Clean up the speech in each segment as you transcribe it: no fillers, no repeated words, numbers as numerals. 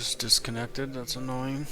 just disconnected. That's annoying.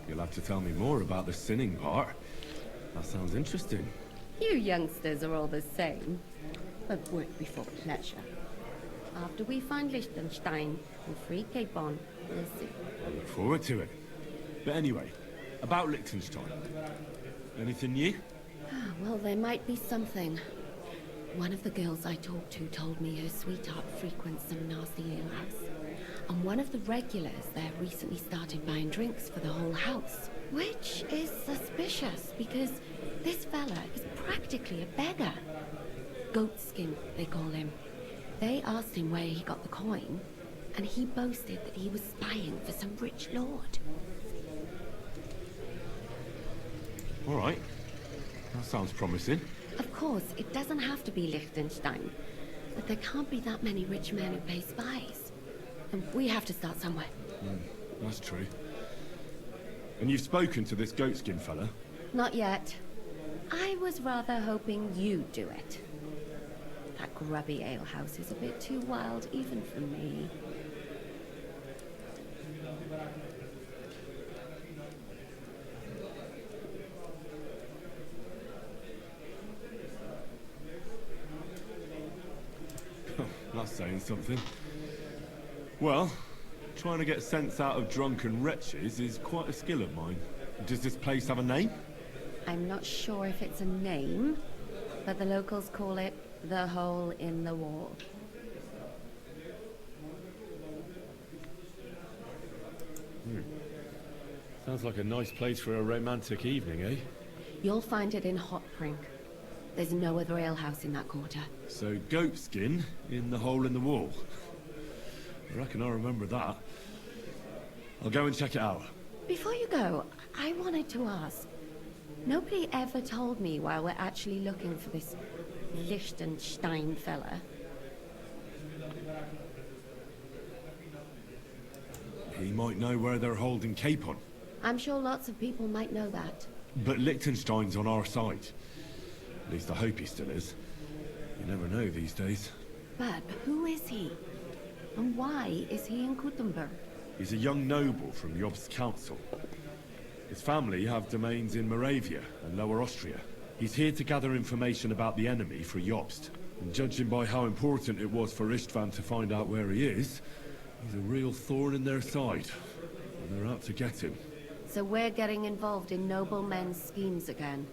You'll have to tell me more about the sinning part. That sounds interesting. You youngsters are all the same, but work before pleasure. After we find Liechtenstein and free Cape on, we'll see. I look forward to it. But anyway, about Liechtenstein. Anything new? Well, there might be something. One of the girls I talked to told me her sweetheart frequents some nasty alehouse. And one of the regulars there recently started buying drinks for the whole house. Which is suspicious, because this fella is practically a beggar. Goatskin, they call him. They asked him where he got the coin, and he boasted that he was spying for some rich lord. All right. That sounds promising. Of course, it doesn't have to be Liechtenstein, but there can't be that many rich men who pay spies. And we have to start somewhere. That's true. And you've spoken to this goatskin fella? Not yet. I was rather hoping you'd do it. That grubby alehouse is a bit too wild even for me. That's saying something. Well, trying to get sense out of drunken wretches is quite a skill of mine. Does this place have a name? I'm not sure if it's a name, but the locals call it the Hole in the Wall. Sounds like a nice place for a romantic evening, eh? You'll find it in Hotbrink. There's no other alehouse in that quarter. So goatskin in the hole in the wall. I reckon I remember that. I'll go and check it out. Before you go, I wanted to ask. Nobody ever told me why we're actually looking for this Liechtenstein fella. He might know where they're holding Capon. I'm sure lots of people might know that. But Liechtenstein's on our side. At least I hope he still is. You never know these days. But who is he? And why is he in Kuttenberg? He's a young noble from Jobst's council. His family have domains in Moravia and Lower Austria. He's here to gather information about the enemy for Jobst. And judging by how important it was for Istvan to find out where he is, he's a real thorn in their side. And they're out to get him. So we're getting involved in noblemen's schemes again.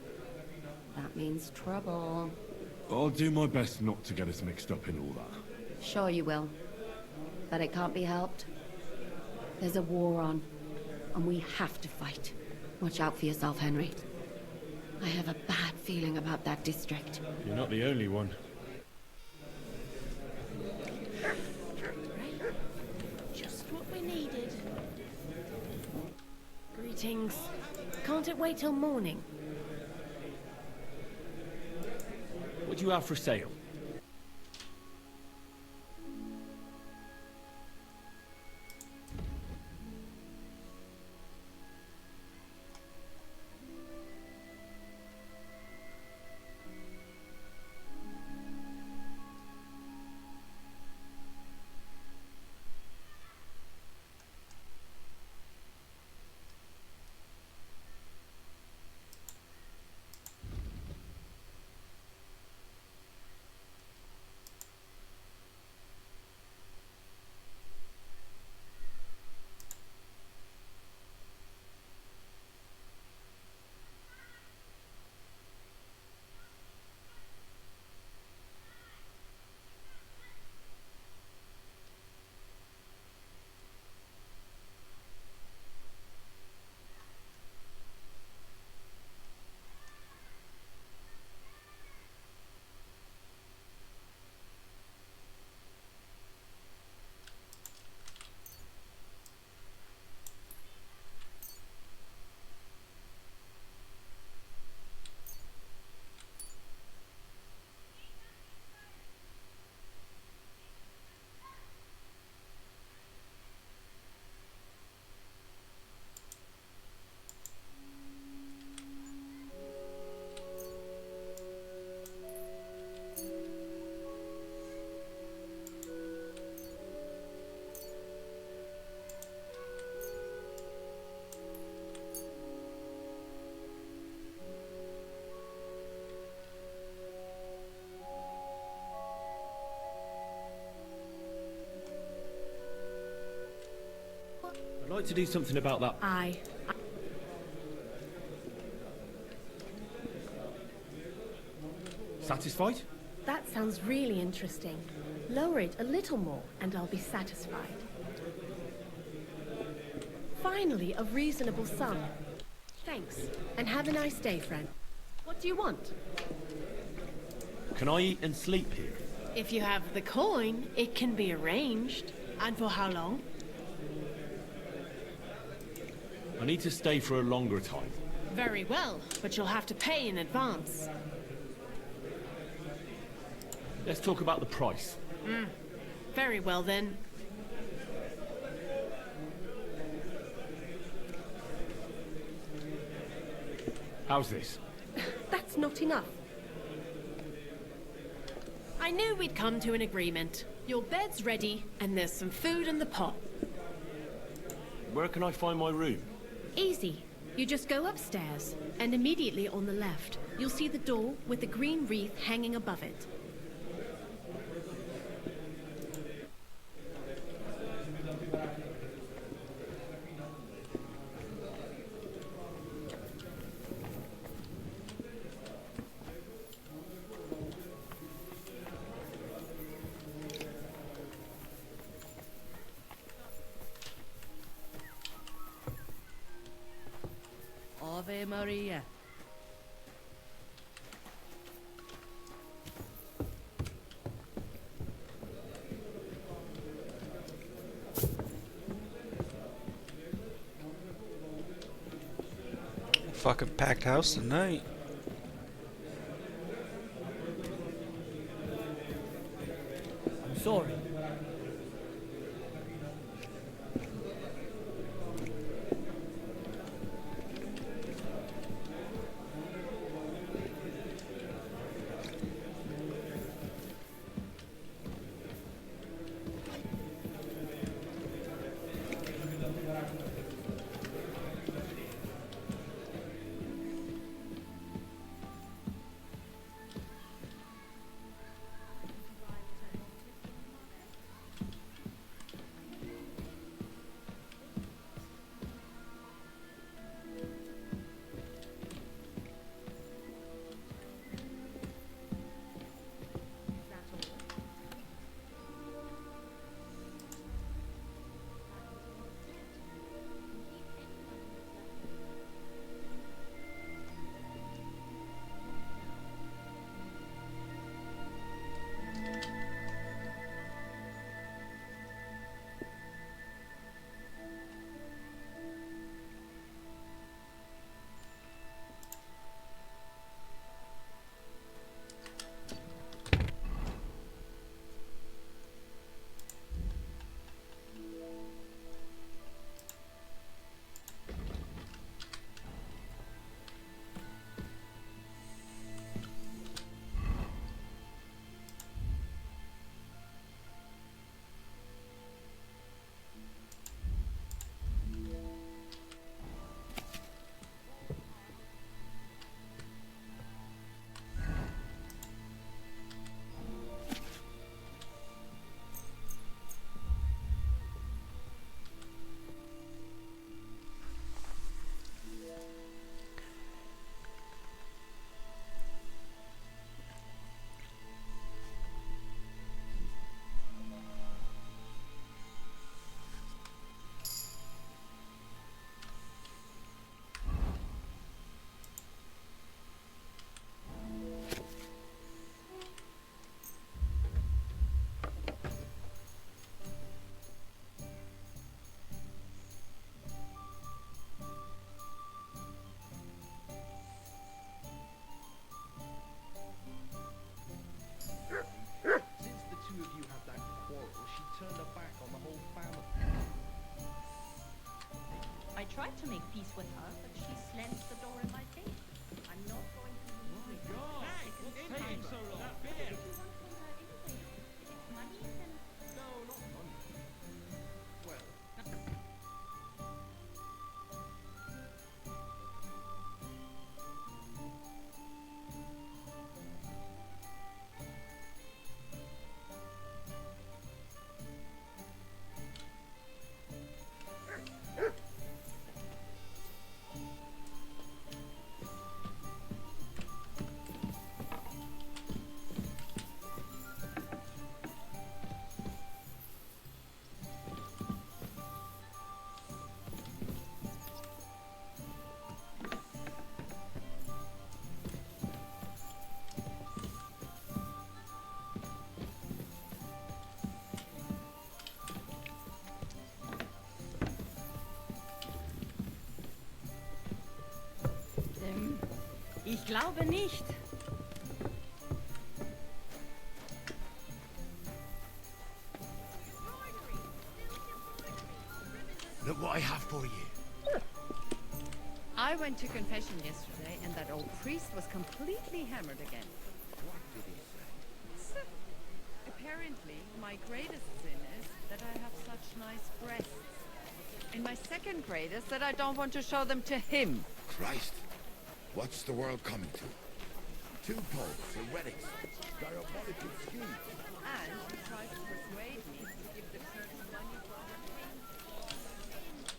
That means trouble. I'll do my best not to get us mixed up in all that. Sure you will. But it can't be helped. There's a war on, and we have to fight. Watch out for yourself, Henry. I have a bad feeling about that district. You're not the only one. Just what we needed. Greetings. Can't it wait till morning? What do you have for sale? like to do something about that. Aye. Satisfied? That sounds really interesting. Lower it a little more, and I'll be satisfied. Finally, a reasonable sum. Thanks, and have a nice day, friend. What do you want? Can I eat and sleep here? If you have the coin, it can be arranged. And for how long? I need to stay for a longer time. Very well, but you'll have to pay in advance. Let's talk about the price. Very well then. How's this? That's not enough. I knew we'd come to an agreement. Your bed's ready, and there's some food in the pot. Where can I find my room? Easy. You just go upstairs, and immediately on the left, you'll see the door with the green wreath hanging above it. Ave Maria. Fucking packed house tonight. I'm sorry. tried to make peace with her, but she slammed the door in my face. I'm not going to lose my God! Hey, what's taking so long? That beer! What do you want from her anyway? If it's money, then... No, not money. Well... Ich glaube nicht. Look what I have for you. I went to confession yesterday, and that old priest was completely hammered again. What did he say? Apparently, my greatest sin is that I have such nice breasts. And my second greatest that I don't want to show them to him. Christ, what's the world coming to? Two popes, heretics, diabolical schemes. And he tries to persuade me to give the church money for their pain.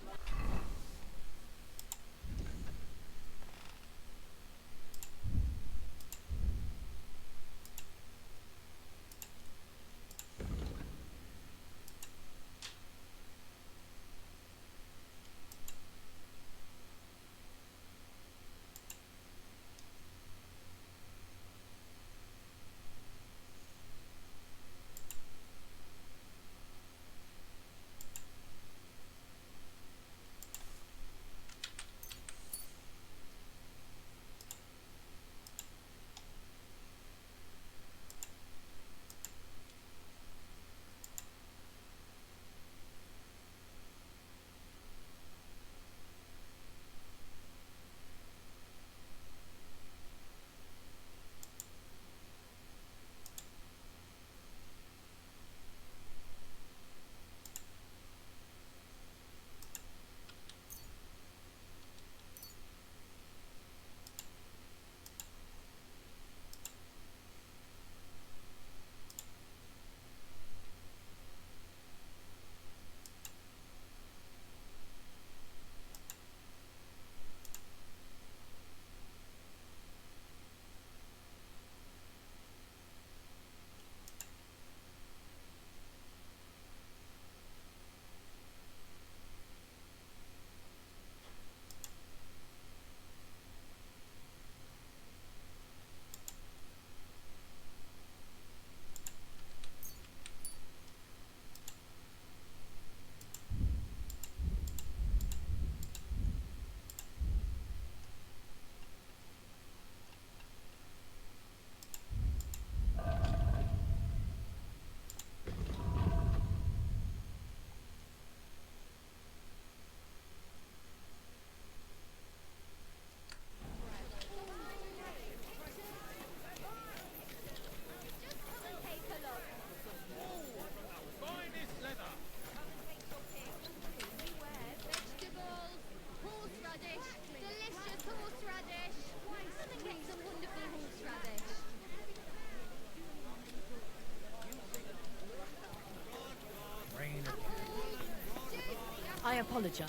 I apologize.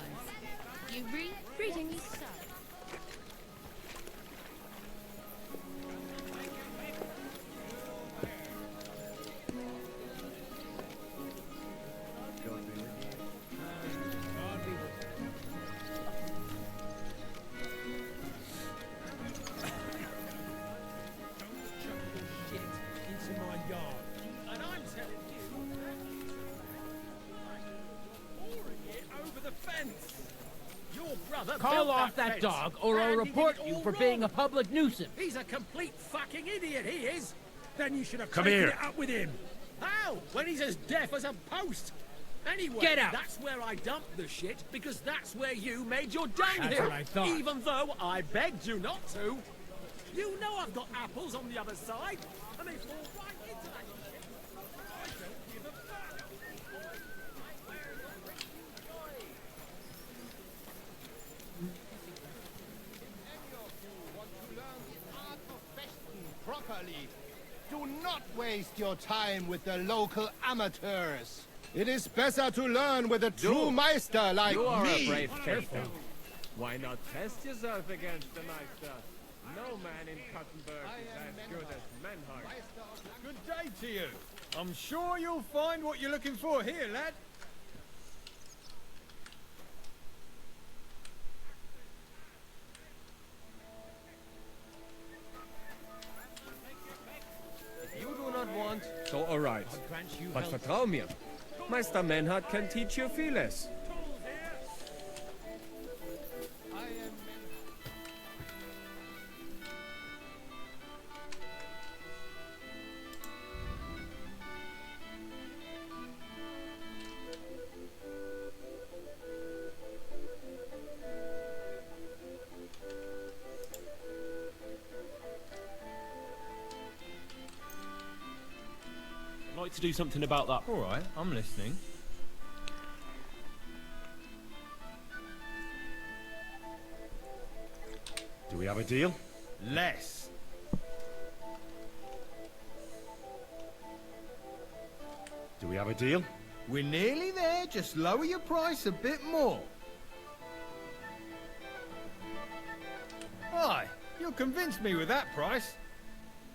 You read? Greetings. Call off that dog, or I'll report you for being a public nuisance. He's a complete fucking idiot, he is! Then you should have Come taken here. it up with him! How? When he's as deaf as a post! Anyway, Get out. that's where I dumped the shit, because that's where you made your dunghill! That's what I thought. Even though I begged you not to! You know I've got apples on the other side, and they fall right into that shit! I don't give a fuck! Properly. Do not waste your time with the local amateurs. It is better to learn with a true Meister like You are me. a brave character. Why not test yourself against the Meister? No man in Cottenburg is as good as Menhart. Good day to you. I'm sure you'll find what you're looking for here, lad. If you do not want, so alright. But vertrau mir, Meister Menhart can teach you vieles. like to do something about that. All right, I'm listening. Do we have a deal? Less. Do we have a deal? We're nearly there. Just lower your price a bit more. Aye, you'll convince me with that price.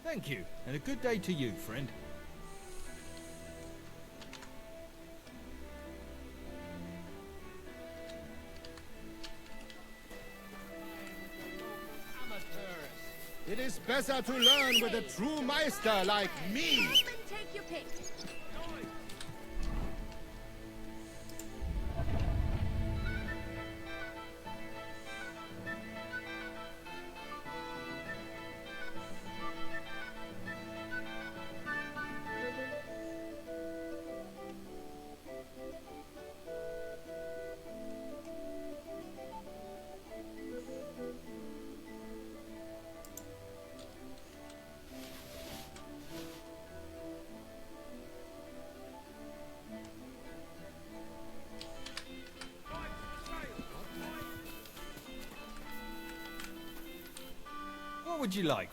Thank you, and a good day to you, friend. It is better to learn with a true Meister like me. Take your pick. What would you like?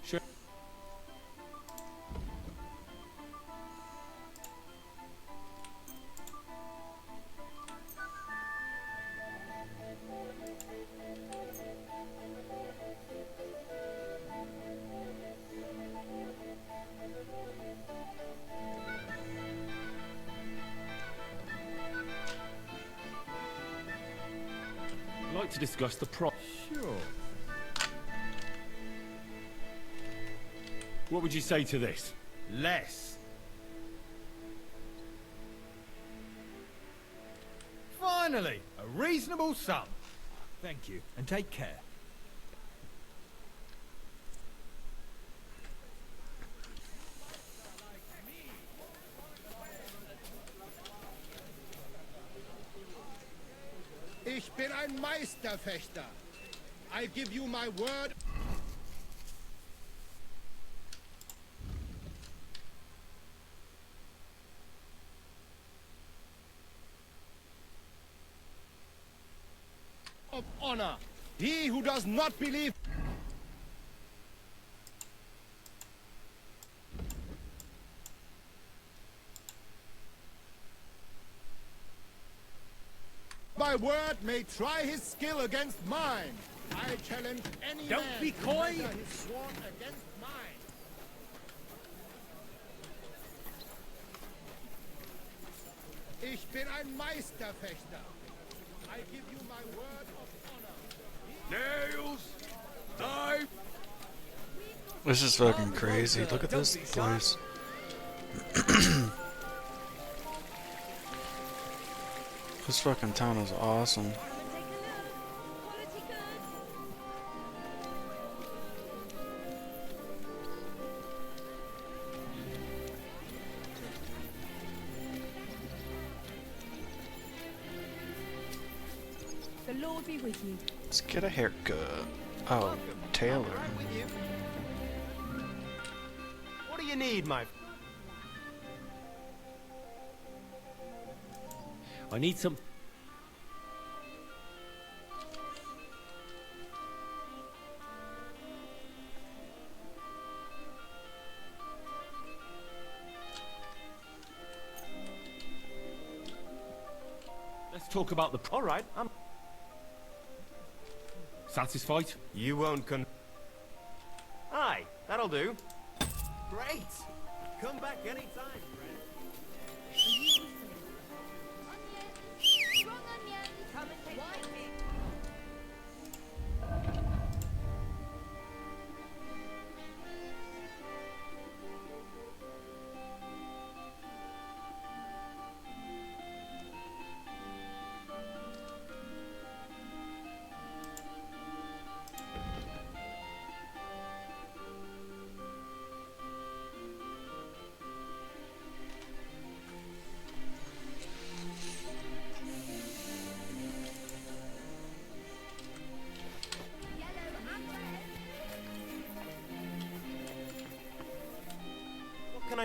Sure. I'd like to discuss the price. Sure. What would you say to this? Less. Finally, a reasonable sum. Thank you, and take care. Ich bin ein Meisterfechter. I give you my word. Of honor. He who does not believe. My word may try his skill against mine. I challenge any Don't man be to coy. measure his sworn against mine. Ich bin ein Meisterfechter. I give you my word of honor. Nails! Knife! This is fucking crazy. Look at this place. This fucking town is awesome. The Lord be with you. Let's get a haircut. Oh, Taylor. What do you need, my... I need some... Let's talk about the... All right, I'm... Satisfied? You won't Aye, that'll do. Great! Come back anytime, friend. Come and take your pick.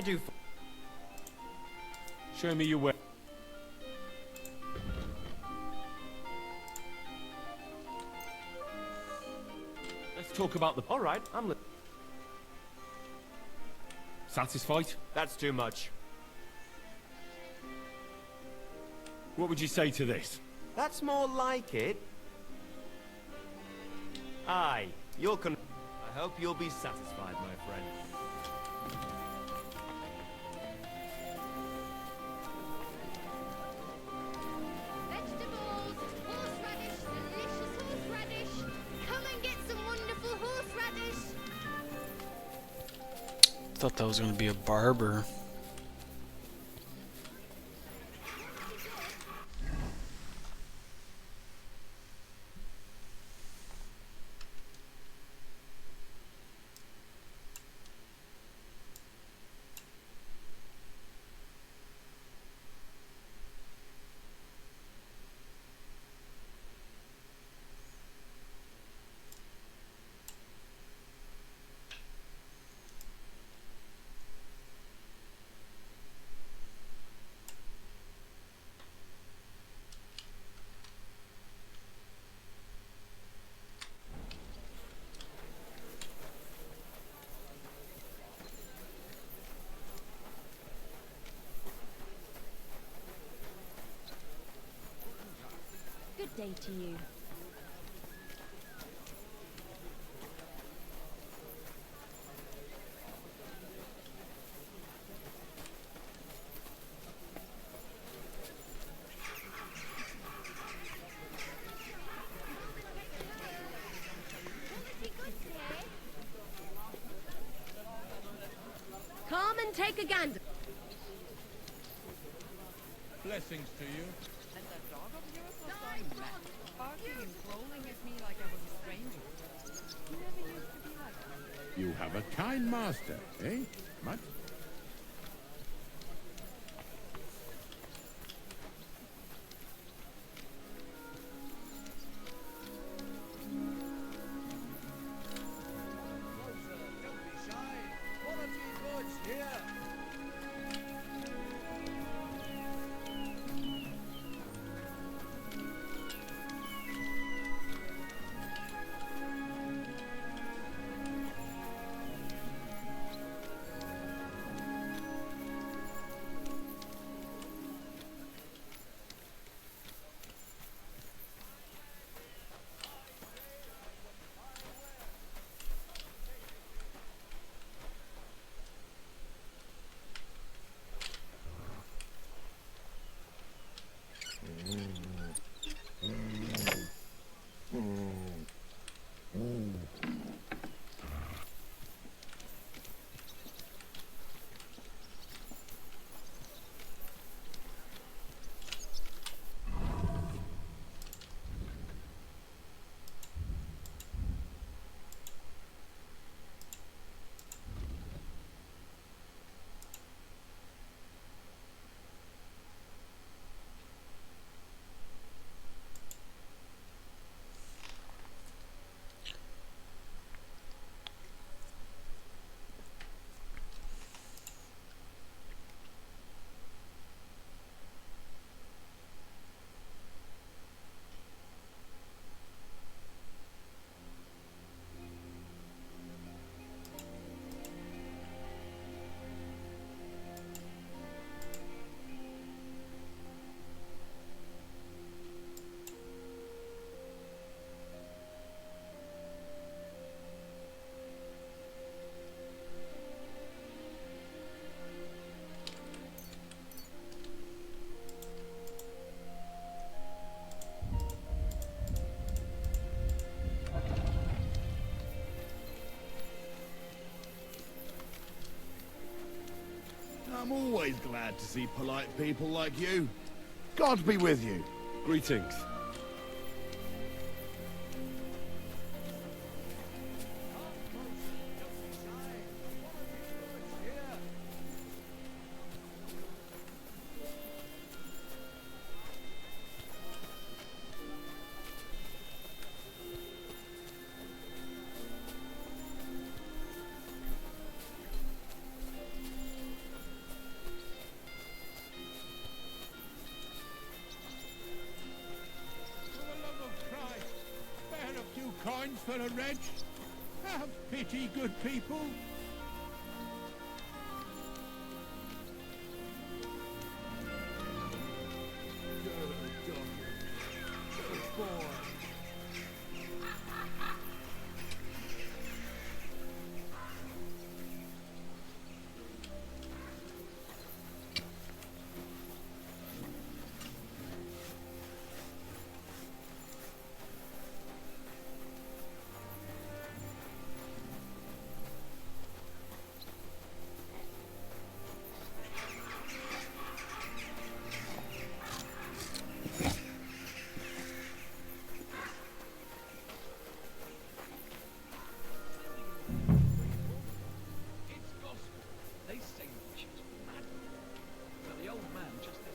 do for... Show me your way. Let's talk about the... All right, Satisfied? That's too much. What would you say to this? That's more like it. Aye, you'll I hope you'll be satisfied, my friend. Vegetables, horseradish, delicious horseradish. Come and get some wonderful horseradish. Thought that was gonna be a barber. Good day to you. Come and take a gander. Blessings to you. And that dog of yours was going mad, barking and growling at me like I was a stranger. He never used to be like that. You have a kind master, eh? Much? I'm always glad to see polite people like you. God be with you. Greetings. coins for a wretch? Have pity, good people. Good boy.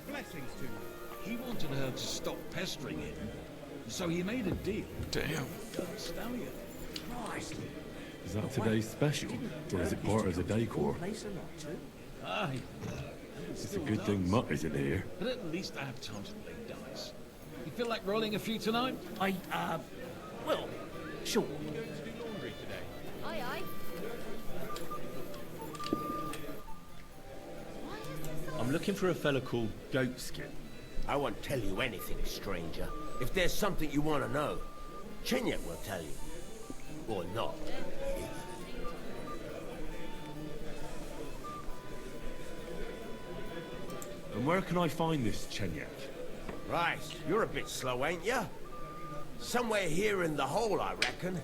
Blessings to you. He wanted her to stop pestering him, so he made a deal. Damn. Stallion. Christ. Is that today's special, or is it part of the decor? Aye. It's a good thing Mutt isn't here. But at least I have time to play dice. You feel like rolling a few tonight? Well, sure. Aye, aye. I'm looking for a fella called Goatskin. I won't tell you anything, stranger. If there's something you want to know, Chenyek will tell you. Or not. And where can I find this Chenyek? Right, you're a bit slow, ain't ya? Somewhere here in the hole, I reckon.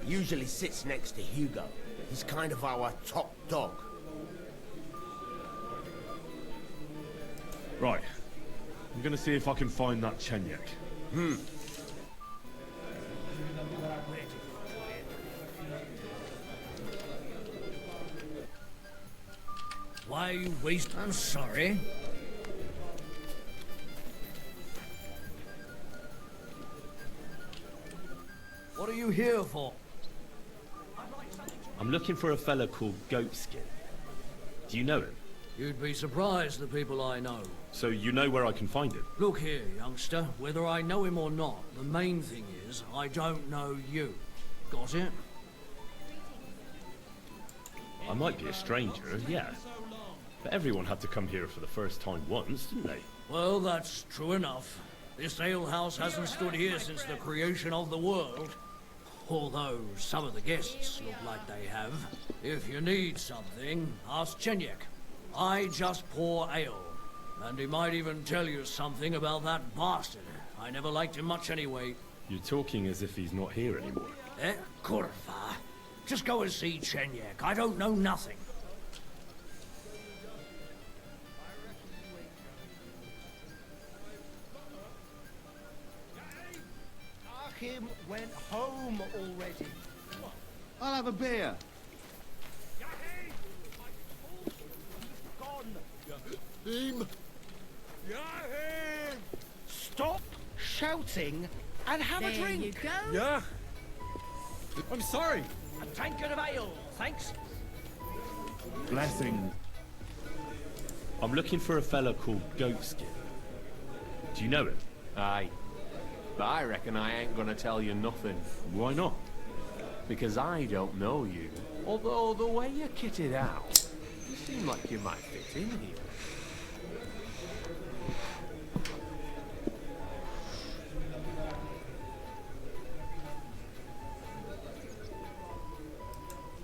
Usually sits next to Hugo. He's kind of our top dog. Right. I'm gonna see if I can find that Chenyek. Why you waste... I'm sorry. What are you here for? I'm looking for a fella called Goatskin. Do you know him? You'd be surprised, the people I know. So you know where I can find him? Look here, youngster. Whether I know him or not, the main thing is I don't know you. Got it? I might be a stranger, yeah. But everyone had to come here for the first time once, didn't they? Well, that's true enough. This alehouse hasn't stood here since the creation of the world. Although some of the guests look like they have. If you need something, ask Chenyek. I just pour ale. And he might even tell you something about that bastard. I never liked him much anyway. You're talking as if he's not here anymore. Kurva. Just go and see Chenyek. I don't know nothing. Achim went home already. I'll have a beer. Him. Stop shouting and have a drink. There you go. Yeah. I'm sorry. A tankard of ale, thanks. Blessing. I'm looking for a fella called Goatskin. Do you know him? Aye. But I reckon I ain't gonna tell you nothing. Why not? Because I don't know you. Although the way you're kitted out, you seem like you might fit in here.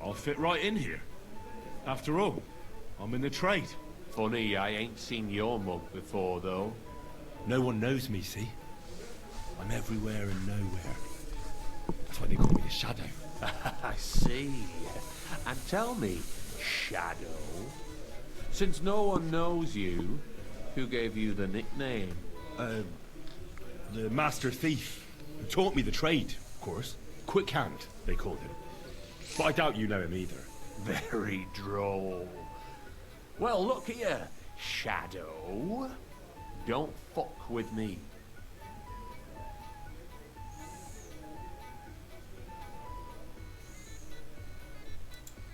I'll fit right in here. After all, I'm in the trade. Funny, I ain't seen your mug before, though. No one knows me, see? I'm everywhere and nowhere. That's why they call me the Shadow. I see. And tell me, Shadow, since no one knows you, who gave you the nickname? The Master Thief. Who taught me the trade, of course. Quick Hand, they called him. But I doubt you know him either. Very droll. Well, look here, Shadow. Don't fuck with me.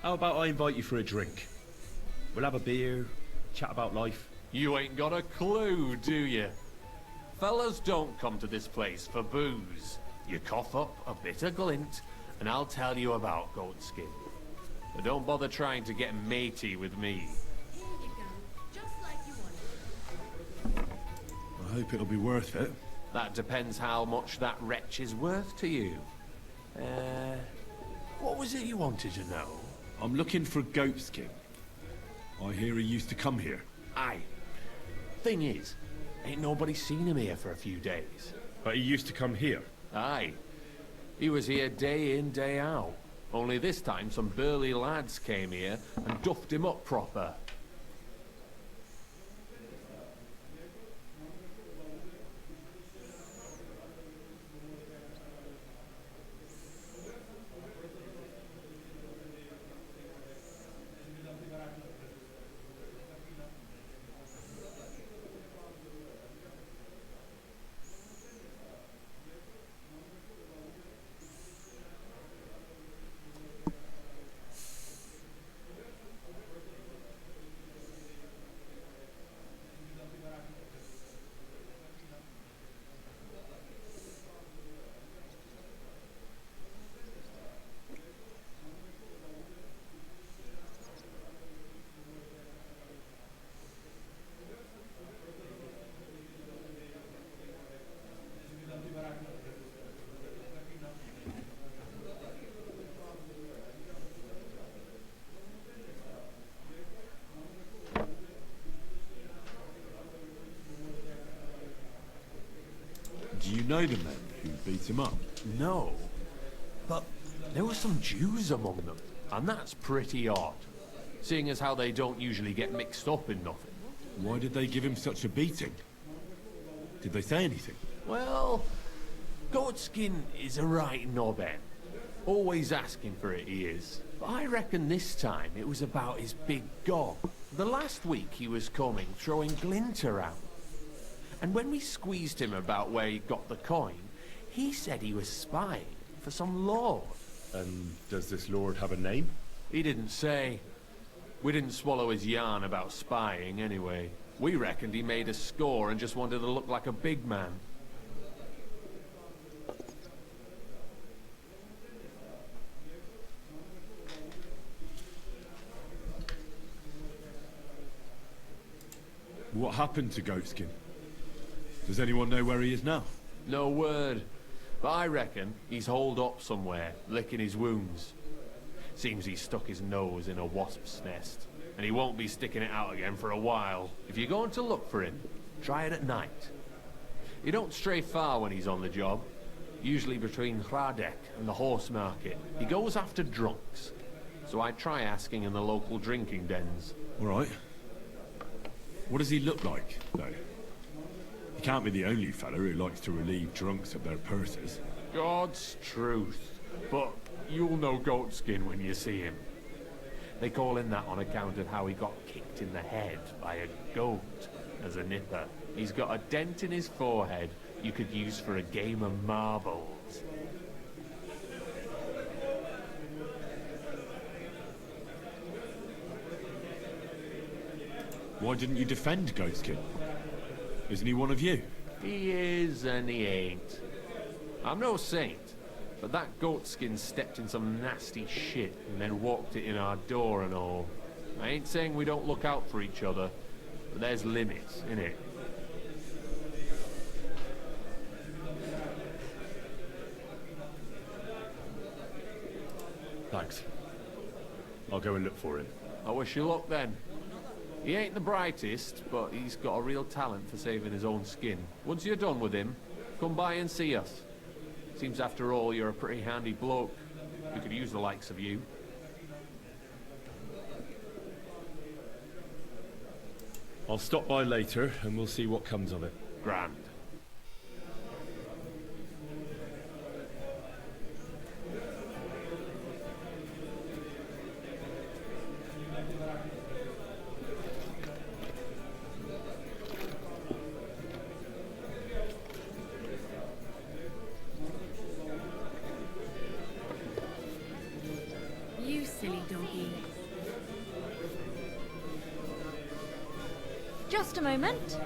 How about I invite you for a drink? We'll have a beer, chat about life. You ain't got a clue, do you? Fellas don't come to this place for booze. You cough up a bit of glint, and I'll tell you about goatskin. But don't bother trying to get matey with me. Here you go, just like you wanted. I hope it'll be worth it. That depends how much that wretch is worth to you. What was it you wanted to know? I'm looking for goatskin. I hear he used to come here. Aye. Thing is, ain't nobody seen him here for a few days. But he used to come here? Aye. He was here day in, day out. Only this time some burly lads came here and duffed him up proper. Do you know the men who beat him up? No. But there were some Jews among them, and that's pretty odd. Seeing as how they don't usually get mixed up in nothing. Why did they give him such a beating? Did they say anything? Well, Goatskin is a right knobhead. Always asking for it, he is. But I reckon this time it was about his big gob. The last week he was coming, throwing glint around. And when we squeezed him about where he got the coin, he said he was spying for some lord. And does this lord have a name? He didn't say. We didn't swallow his yarn about spying anyway. We reckoned he made a score and just wanted to look like a big man. What happened to Goatskin? Does anyone know where he is now? No word. But I reckon he's holed up somewhere, licking his wounds. Seems he stuck his nose in a wasp's nest, and he won't be sticking it out again for a while. If you're going to look for him, try it at night. You don't stray far when he's on the job. Usually between Hradek and the horse market. He goes after drunks. So I try asking in the local drinking dens. All right. What does he look like, though? He can't be the only fella who likes to relieve drunks of their purses. God's truth. But you'll know Goatskin when you see him. They call him that on account of how he got kicked in the head by a goat as a nipper. He's got a dent in his forehead you could use for a game of marbles. Why didn't you defend Goatskin? Isn't he one of you? He is and he ain't. I'm no saint, but that Goatskin stepped in some nasty shit and then walked it in our door and all. I ain't saying we don't look out for each other, but there's limits, innit? Thanks. I'll go and look for him. I wish you luck then. He ain't the brightest, but he's got a real talent for saving his own skin. Once you're done with him, come by and see us. Seems after all you're a pretty handy bloke. We could use the likes of you. I'll stop by later and we'll see what comes of it. Grand. You silly doggy. Just a moment.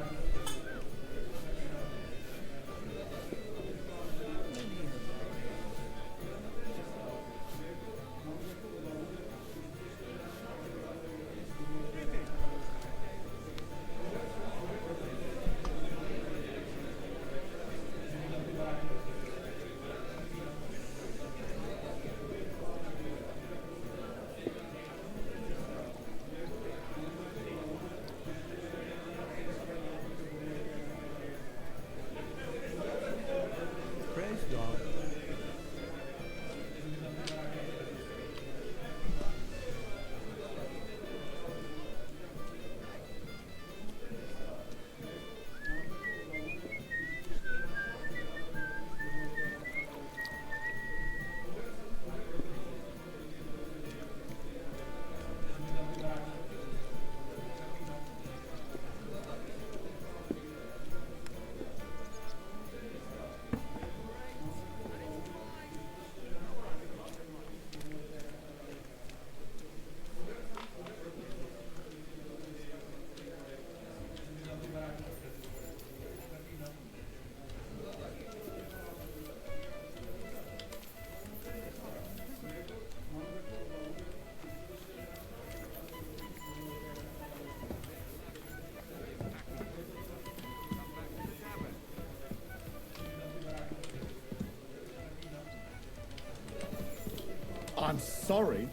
I'm sorry.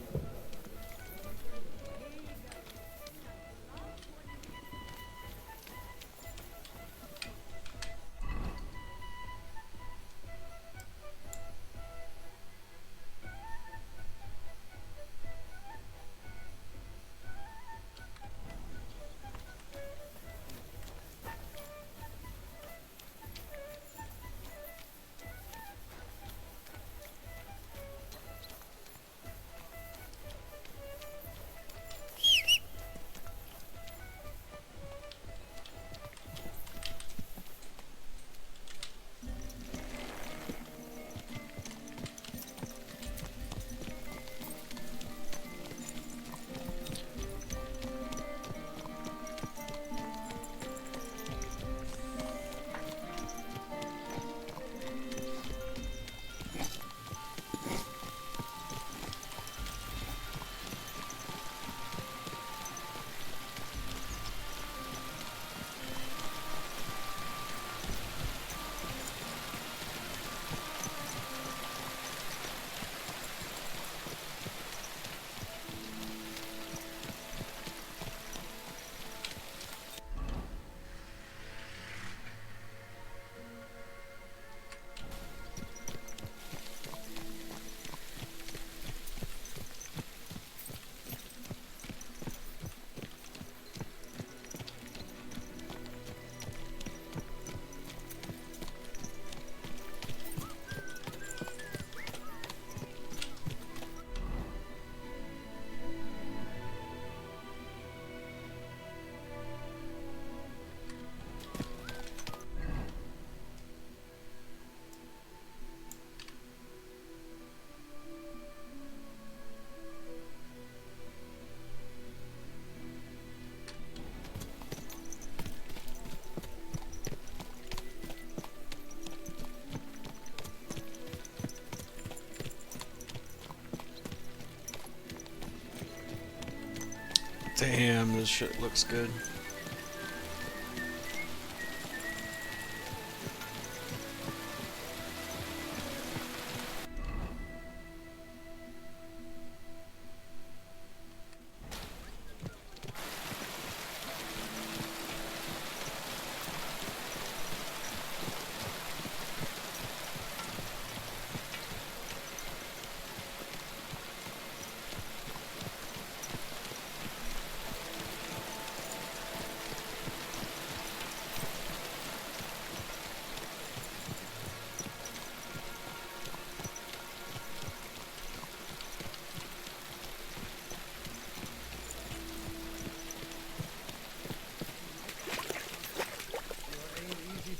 Damn, this shit looks good.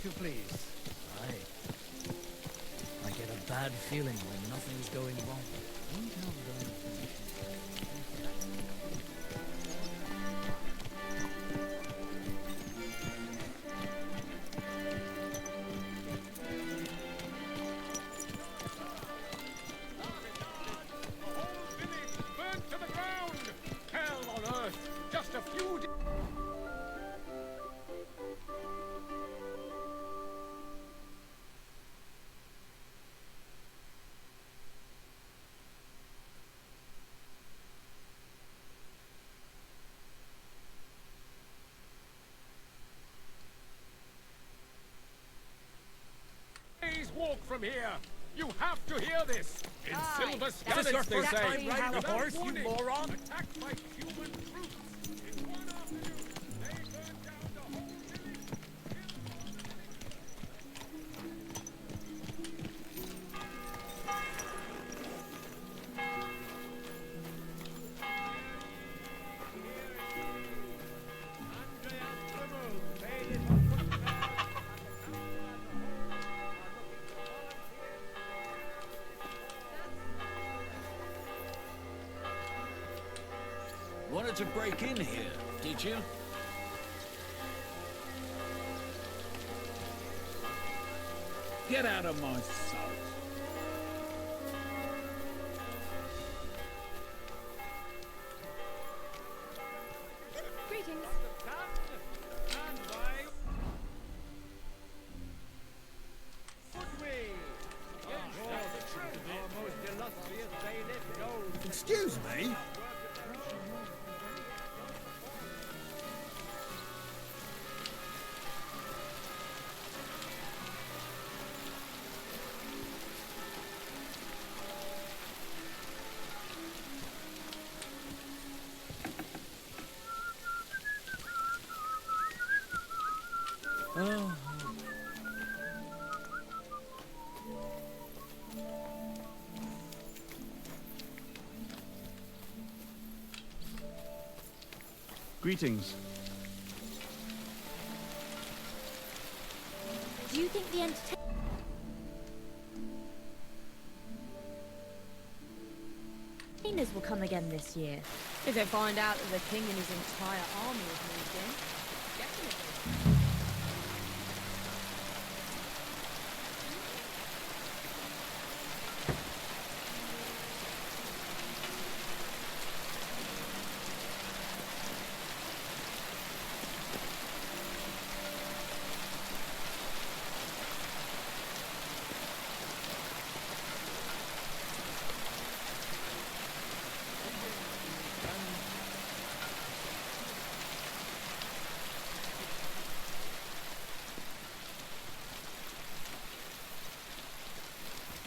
To please. Aye. I get a bad feeling when nothing's going wrong. Won't have done Burnt to the ground! Hell on earth! Just a few... walk from here. You have to hear this. In silver scanners, they say. Riding a horse, you moron! Attacked by human troops. In one afternoon, they burned down the whole village. Wanted to break in here, did you? Get out of my sight. Greetings. Excuse me? Oh. Greetings. Do you think the entertainers will come again this year? If they find out that the king and his entire army have moved in. Definitely.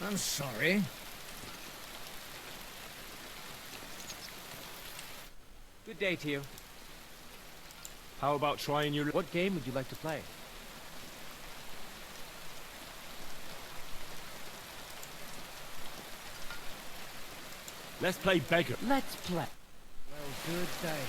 I'm sorry. Good day to you. How about trying your... What game would you like to play? Let's play beggar. Let's play. Well, good day.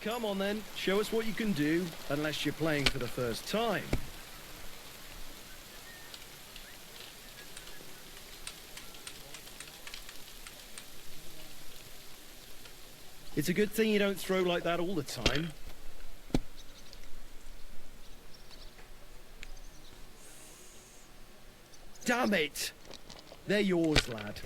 Come on then, show us what you can do, unless you're playing for the first time. It's a good thing you don't throw like that all the time. Damn it! They're yours, lad.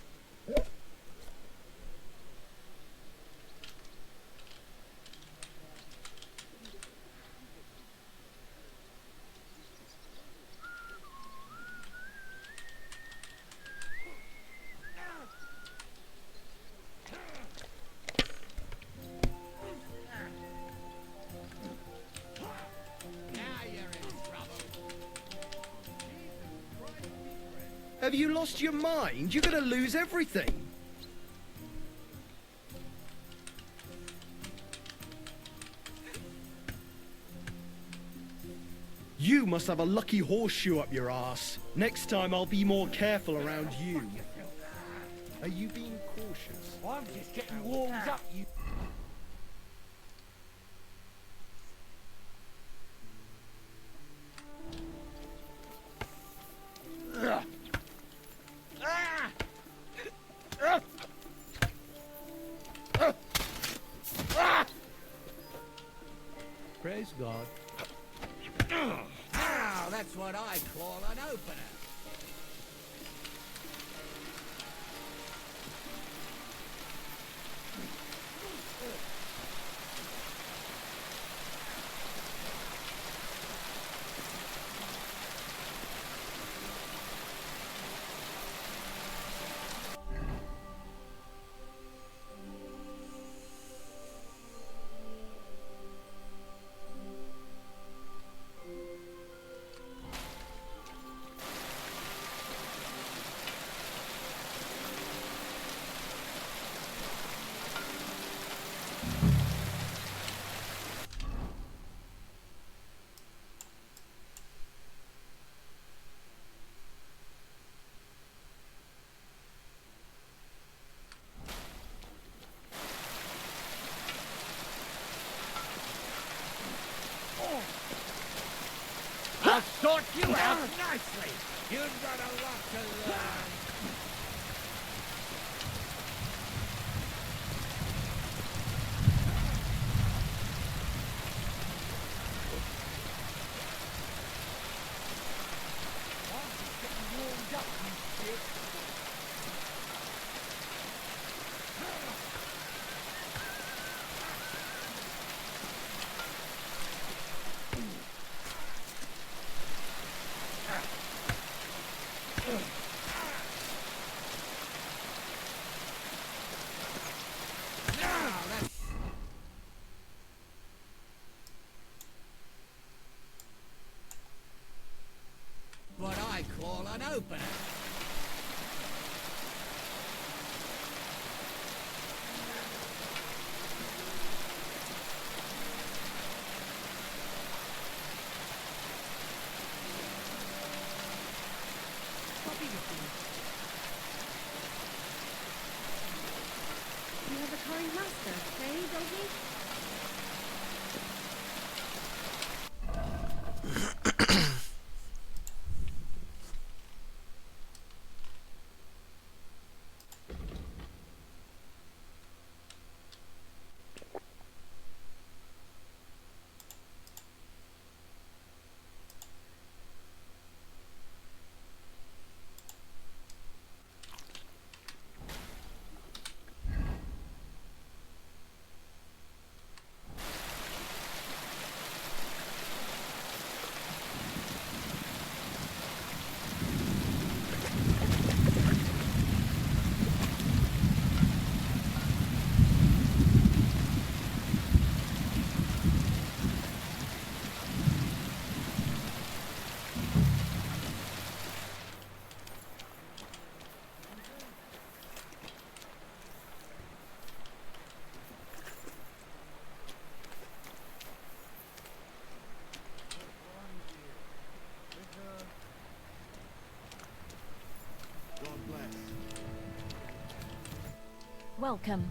Have you lost your mind? You're gonna lose everything. You must have a lucky horseshoe up your ass. Next time I'll be more careful around you. Are you being cautious? I'm just getting warmed up, you... Praise God. Now, that's what I call an opener. I'll sort you out nicely. You've got a lot to learn. kind master, eh, doggy? Welcome.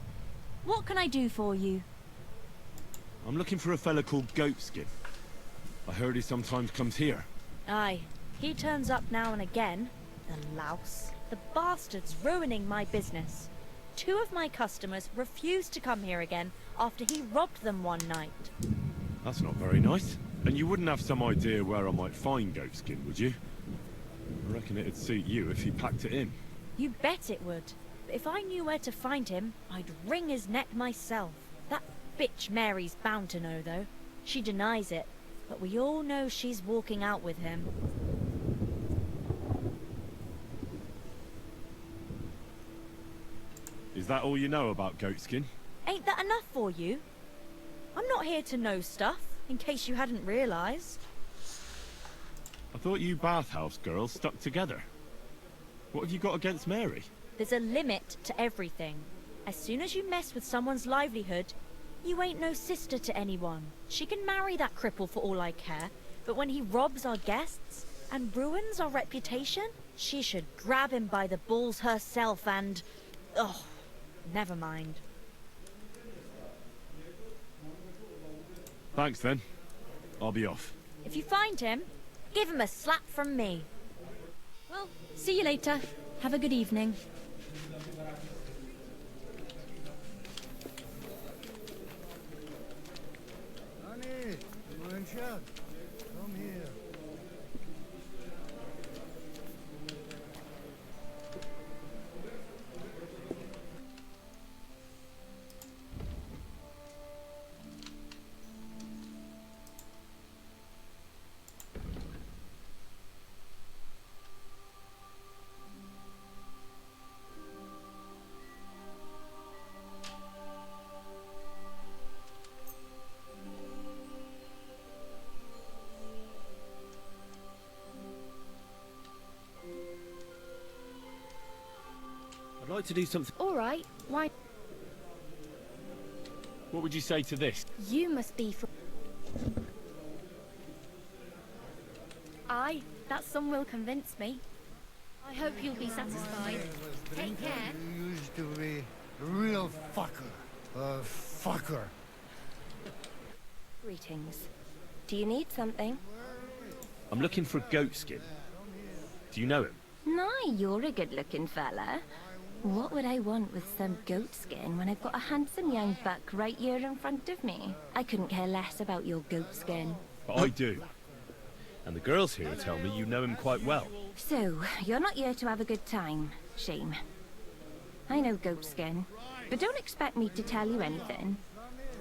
What can I do for you? I'm looking for a fella called Goatskin. I heard he sometimes comes here. Aye. He turns up now and again. The louse. The bastard's ruining my business. 2 of my customers refused to come here again after he robbed them one night. That's not very nice. And you wouldn't have some idea where I might find Goatskin, would you? I reckon it'd suit you if he packed it in. You bet it would. But if I knew where to find him, I'd wring his neck myself. That bitch Mary's bound to know, though. She denies it, but we all know she's walking out with him. Is that all you know about Goatskin? Ain't that enough for you? I'm not here to know stuff, in case you hadn't realized. I thought you bathhouse girls stuck together. What have you got against Mary? There's a limit to everything. As soon as you mess with someone's livelihood, you ain't no sister to anyone. She can marry that cripple for all I care, but when he robs our guests and ruins our reputation, she should grab him by the balls herself and... oh, never mind. Thanks then. I'll be off. If you find him, give him a slap from me. Well, see you later. Have a good evening. Honey, you weren't shut. Come here. I'd like to do something... All right, why... What would you say to this? You must be from... Aye, that sum will convince me. I hope you'll be satisfied. Take care. You used to be a real fucker. A fucker. Greetings. Do you need something? I'm looking for Goatskin. Do you know him? Nay, you're a good-looking fella. What would I want with some goat skin when I've got a handsome young buck right here in front of me? I couldn't care less about your goat skin. But I do. And the girls here tell me you know him quite well. So, you're not here to have a good time. Shame. I know Goatskin, but don't expect me to tell you anything.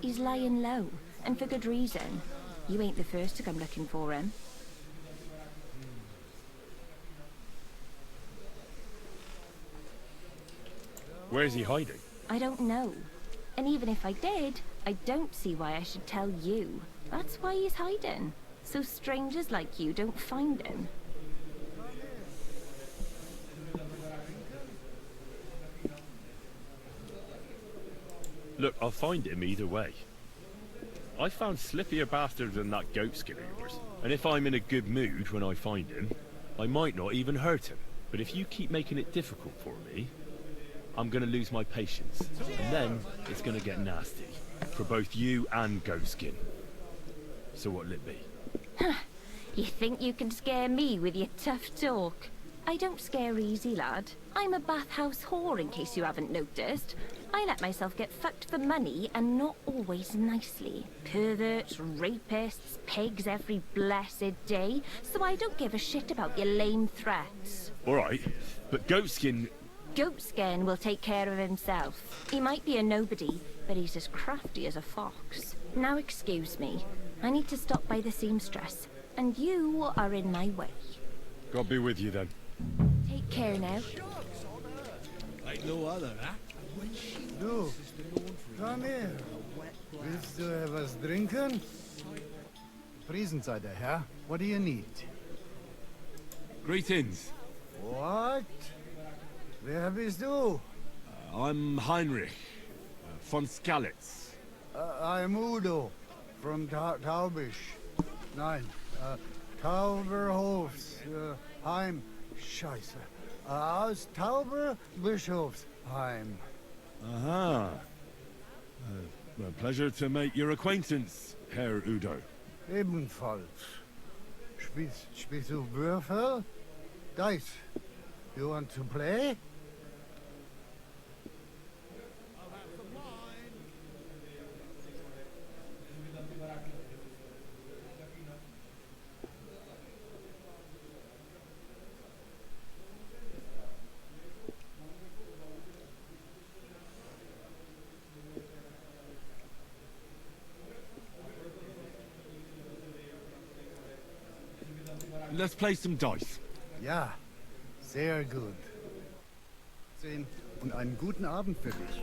He's lying low, and for good reason. You ain't the first to come looking for him. Where's he hiding? I don't know. And even if I did, I don't see why I should tell you. That's why he's hiding. So strangers like you don't find him. Look, I'll find him either way. I found slippier bastards than that Goatskin of yours. And if I'm in a good mood when I find him, I might not even hurt him. But if you keep making it difficult for me, I'm gonna lose my patience. And then it's gonna get nasty. For both you and Ghostskin. So what'll it be? You think you can scare me with your tough talk? I don't scare easy, lad. I'm a bathhouse whore, in case you haven't noticed. I let myself get fucked for money, and not always nicely. Perverts, rapists, pigs every blessed day, so I don't give a shit about your lame threats. Alright, but Goatskin... Goatskin will take care of himself. He might be a nobody, but he's as crafty as a fox. Now excuse me. I need to stop by the seamstress, and you are in my way. God be with you then. Take care now. Ain't no other, huh? Du, come here. Willst du etwas trinken? Friesen sei der Herr. What do you need? Greetings. What? Wer bist du? I'm Heinrich von Skalitz. I'm Udo from Taubisch. Nein, Tauberhofs. Heim. Scheiße. Aus Tauberbischofsheim. Aha. A pleasure to make your acquaintance, Herr Udo. Ebenfalls. Spielst du Würfel? Dice. You want to play? Let's play some dice. Ja, sehr gut. Sehen und einen guten Abend für dich.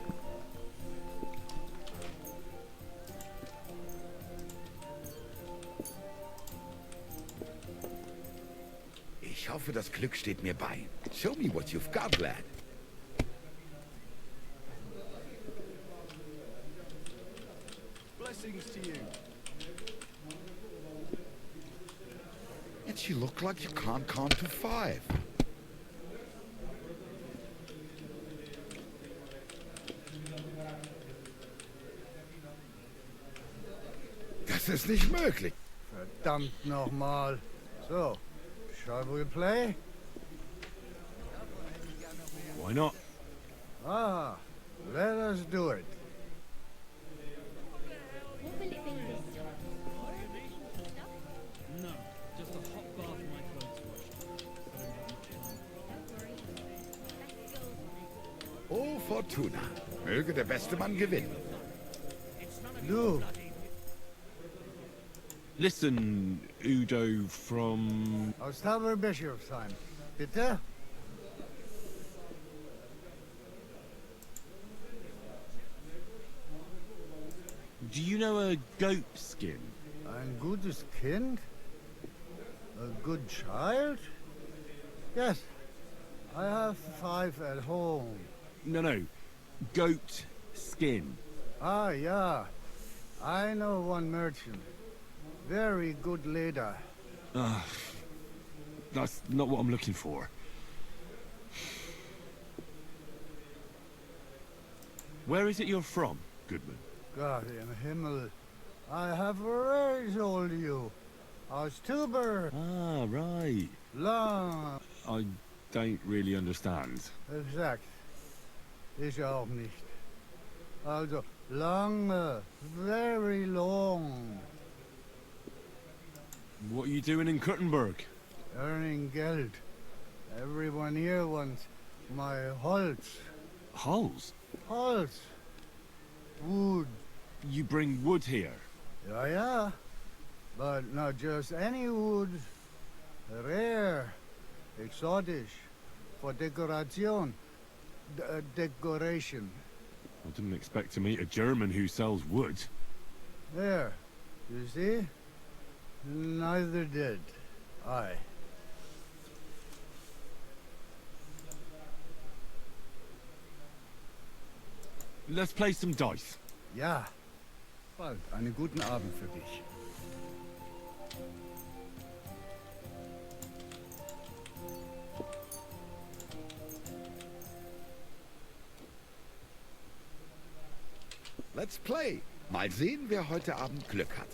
Ich hoffe, das Glück steht mir bei. Show me what you've got, lad. Blessings to you. Yet you look like you can't count to 5. Das ist nicht möglich. Verdammt nochmal. So, shall we play? Why not? Ah, let us do it. What will it be this time? No, just a hot bath and my clothes washed. I don't have much time. Don't worry. Best girls on it. Oh, Fortuna. Möge der beste Mann gewinnen. Du, Listen, Udo from... aus Tauberbischofsheim. Bitte? Do you know a goat skin? Ein gutes Kind? A good child? Yes, I have 5 at home. No. Goat skin. Ah, yeah. I know one merchant. Very good leader. That's not what I'm looking for. Where is it you're from, Goodman? God in Himmel. I have already told you. Aus Tuber. Ah, right. Lang. I don't really understand. Exakt. Ich auch nicht. Also, lange. Very long. What are you doing in Kuttenberg? Earning Geld. Everyone here wants my Holz. Holes? Holz. Wood. You bring wood here? Yeah. But not just any wood. Rare. Exotic. For decoration. Decoration. I didn't expect to meet a German who sells wood. There. You see? Neither did I. Let's play some dice. Ja. Bald einen guten Abend für dich. Let's play. Mal sehen, wer heute Abend Glück hat.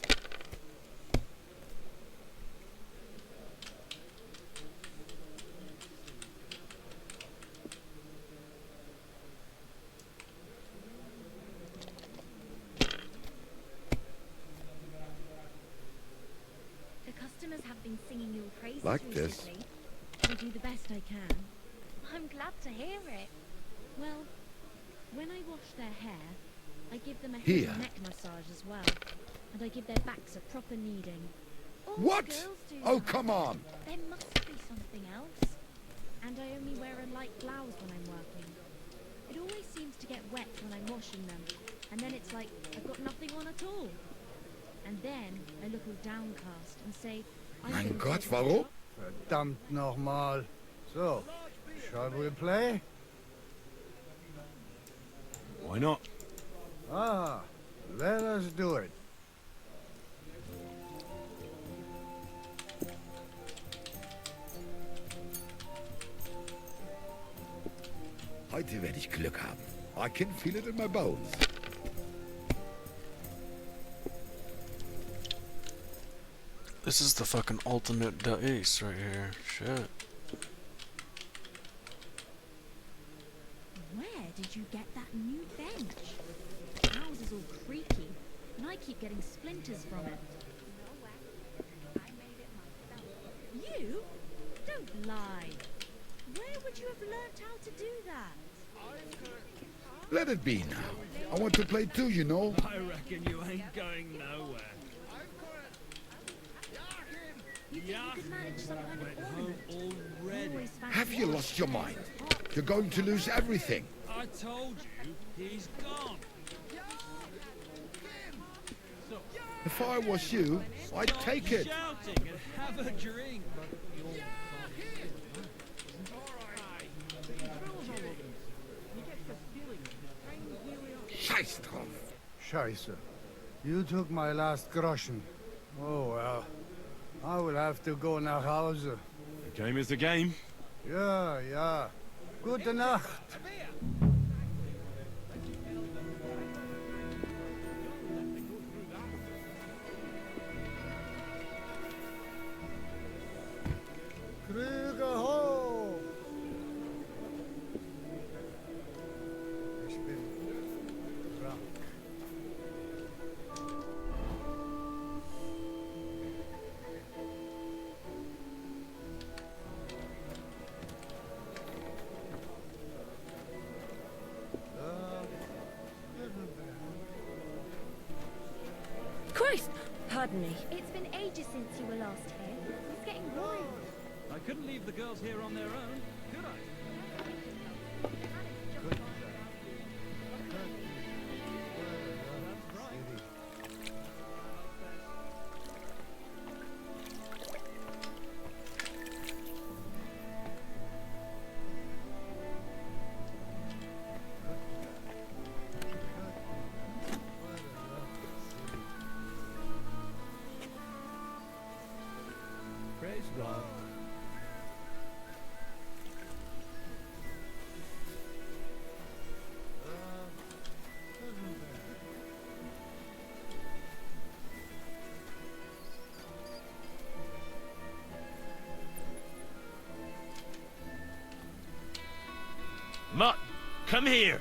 The customers have been singing your praises Like this. recently. I do the best I can. I'm glad to hear it. Well, when I wash their hair, I give them a head Here. and neck massage as well. And I give their backs a proper kneading. All What? girls do Oh, that. come on. There must be something else. And I only wear a light blouse when I'm working. It always seems to get wet when I'm washing them. And then it's like I've got nothing on at all. And then I look all downcast and say, Mein Gott, warum? Verdammt nochmal. So, shall we play? Why not? Ah, let us do it. Heute werde ich Glück haben. I can feel it in my bones. This is the fucking ultimate ace right here. Shit. where did you get that new bench? Ours is all creaky, and I keep getting splinters from it. You? Don't lie. Where would you have learnt how to do that? Let it be now. I want to play too, you know. I reckon you ain't going nowhere. You think you could manage some kind of ornament? Already. Have you lost your mind? You're going to lose everything. I told you, he's gone. If I was you, I'd take it. Shouting and have a drink. Scheiß drauf. Scheiße. You took my last groschen. Oh well. I will have to go nach Hause. The game is the game. Ja, ja. Gute Nacht. Krüge hoch! Ich bin krank. Christ! Pardon me. It's been ages since you were last here. It's getting worried. I couldn't leave the girls here on their own, could I? Praise God. Mutt, come here.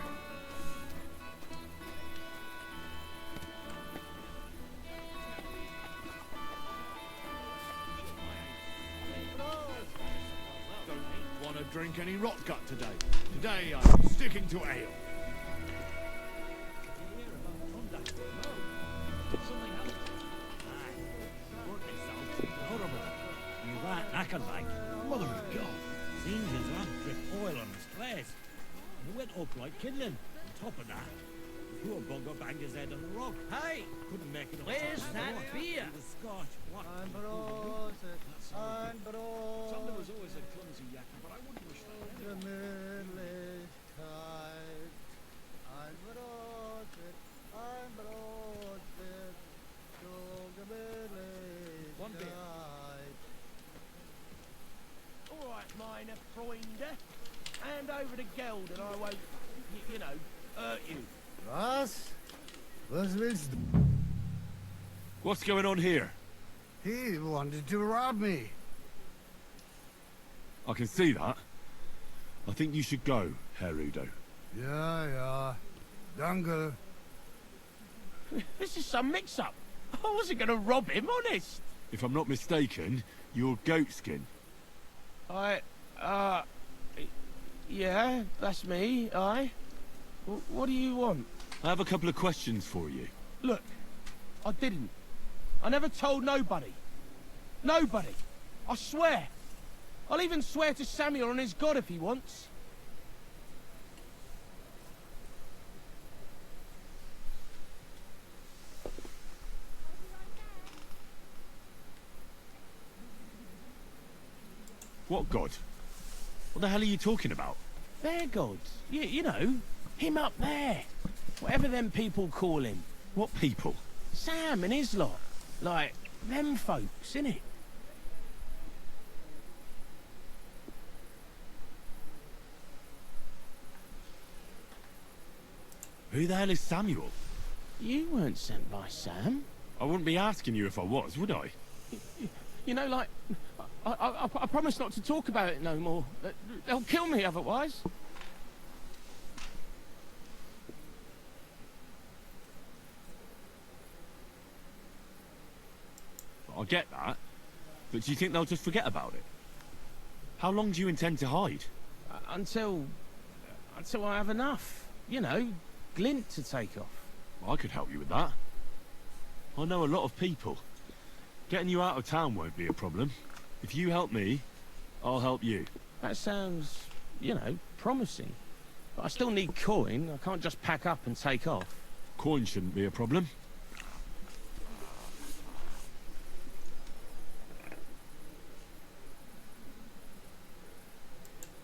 Don't want to drink any rot gut today. Today I'm sticking to ale. You right knackered like. Mother of God. Seems his lamp dripped oil on his place. And it went up like kindling. On top of that, the poor bugger banged his head on the rock. Hey! Couldn't make it up. Where's that beer? He was Scotch. What? Ein Brot, ein Brot. Sander was always a clumsy yakker, but I wouldn't wish that. Gemütlichkeit. Ein Brot, ein Brot, so Gemütlichkeit. One beer. All right, minor Freunde. Hand over the geld and I won't, you know, hurt you. Was? Was willst du? What's going on here? He wanted to rob me. I can see that. I think you should go, Herr Udo. Ja. Danke. This is some mix-up. I wasn't going to rob him, honest. If I'm not mistaken, you're Goatskin. Yeah, that's me, What do you want? I have a couple of questions for you. Look, I didn't. I never told nobody. Nobody. I swear. I'll even swear to Samuel and his god if he wants. What god? What the hell are you talking about? Their god. You know, him up there. Whatever them people call him. What people? Sam and his lot. Like, them folks, innit? Who the hell is Samuel? You weren't sent by Sam. I wouldn't be asking you if I was, would I? You know, like, I promise not to talk about it no more. They'll kill me otherwise. I get that, but do you think they'll just forget about it? How long do you intend to hide? Until I have enough. You know, glint to take off. I could help you with that. I know a lot of people. Getting you out of town won't be a problem. If you help me, I'll help you. That sounds, you know, promising. But I still need coin. I can't just pack up and take off. Coin shouldn't be a problem.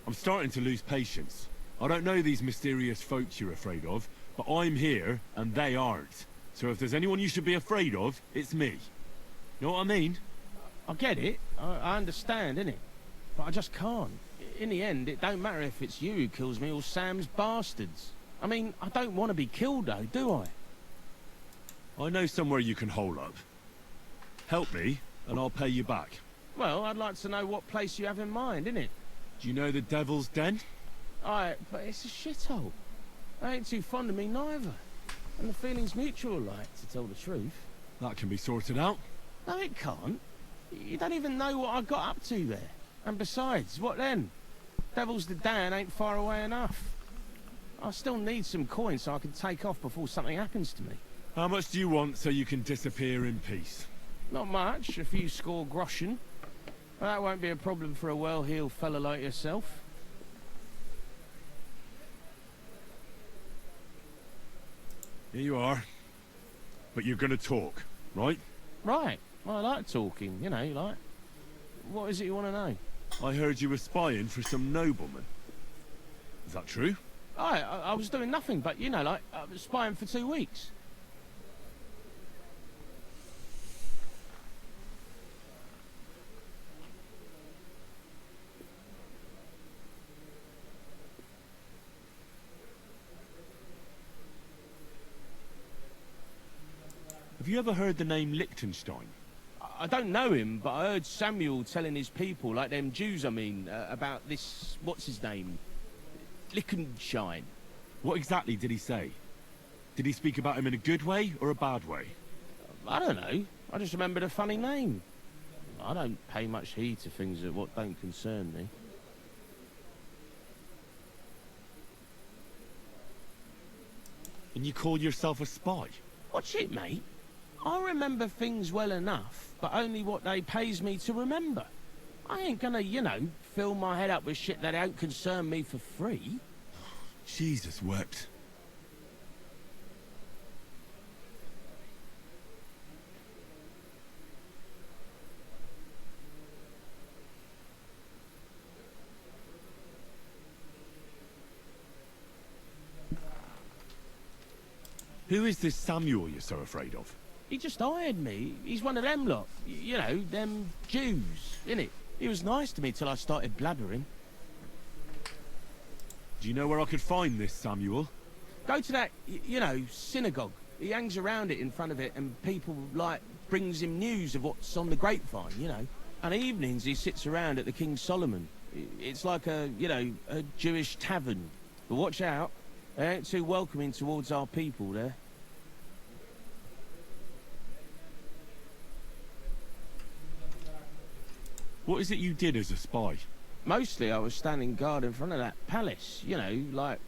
I'm starting to lose patience. I don't know these mysterious folks you're afraid of, but I'm here and they aren't. So if there's anyone you should be afraid of, it's me. Know what I mean? I get it. I understand, innit? But I just can't. In the end, it don't matter if it's you who kills me or Sam's bastards. I mean, I don't want to be killed, though, do I? I know somewhere you can hole up. Help me, and I'll pay you back. Well, I'd like to know what place you have in mind, innit? Do you know the Devil's Den? Aye, but it's a shithole. They ain't too fond of me neither. And the feeling's mutual, like, to tell the truth. That can be sorted out. No, it can't. You don't even know what I got up to there. And besides, what then? Devil's the Den ain't far away enough. I still need some coin so I can take off before something happens to me. How much do you want so you can disappear in peace? Not much, a few score groschen. Well, that won't be a problem for a well-heeled fella like yourself. Here you are. But you're gonna talk, right? Right. Well, I like talking, you know, like... What is it you want to know? I heard you were spying for some nobleman. Is that true? I was doing nothing but, you know, like, spying for 2 weeks. Have you ever heard the name Liechtenstein? I don't know him, but I heard Samuel telling his people, like them Jews, I mean, about this... What's his name? Liechtenstein. What exactly did he say? Did he speak about him in a good way or a bad way? I don't know. I just remembered a funny name. I don't pay much heed to things that what don't concern me. And you call yourself a spy? Watch it, mate. I remember things well enough, but only what they pays me to remember. I ain't gonna, you know, fill my head up with shit that don't concern me for free. Jesus wept. Who is this Samuel you're so afraid of? He just hired me. He's one of them lot. You know, them Jews, innit? He was nice to me till I started blabbering. Do you know where I could find this Samuel? Go to that, you know, synagogue. He hangs around it in front of it and people, like, brings him news of what's on the grapevine, you know. And evenings he sits around at the King Solomon. It's like a, you know, a Jewish tavern. But watch out, they ain't too welcoming towards our people there. What is it you did as a spy? Mostly I was standing guard in front of that palace, you know, like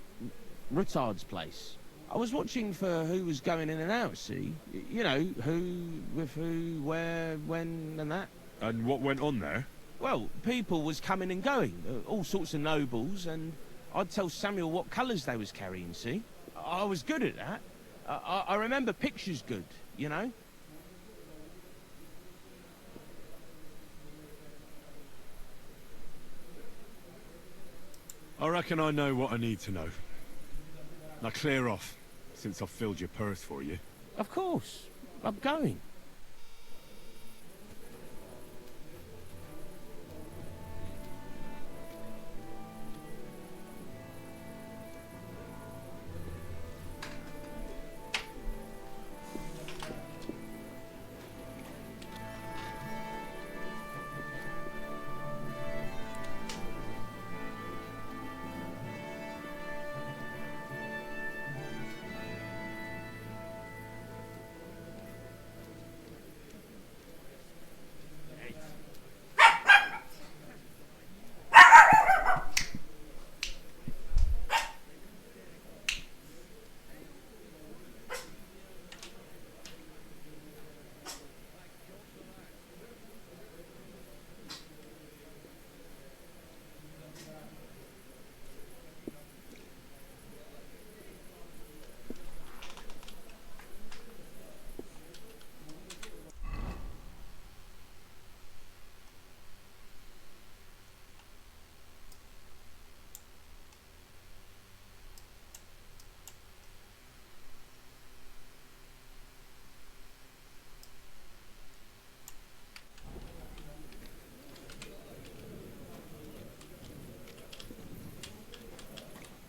Rutard's place. I was watching for who was going in and out, see? You know, who, with who, where, when, and that. And what went on there? Well, people was coming and going, all sorts of nobles, and I'd tell Samuel what colours they was carrying, see? I was good at that. I remember pictures good, you know? I reckon I know what I need to know. Now clear off, since I've filled your purse for you. Of course. I'm going.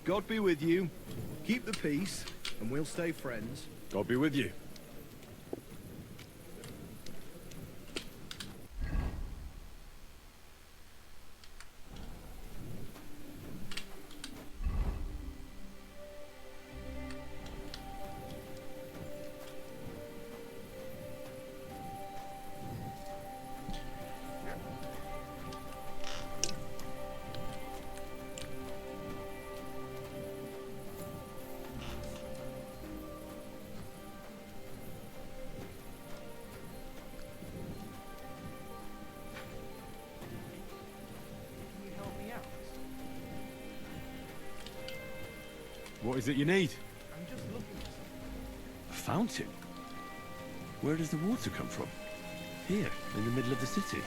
God be with you. Keep the peace, and we'll stay friends. God be with you. What is it you need? I'm just looking for something. A fountain? Where does the water come from? Here, in the middle of the city.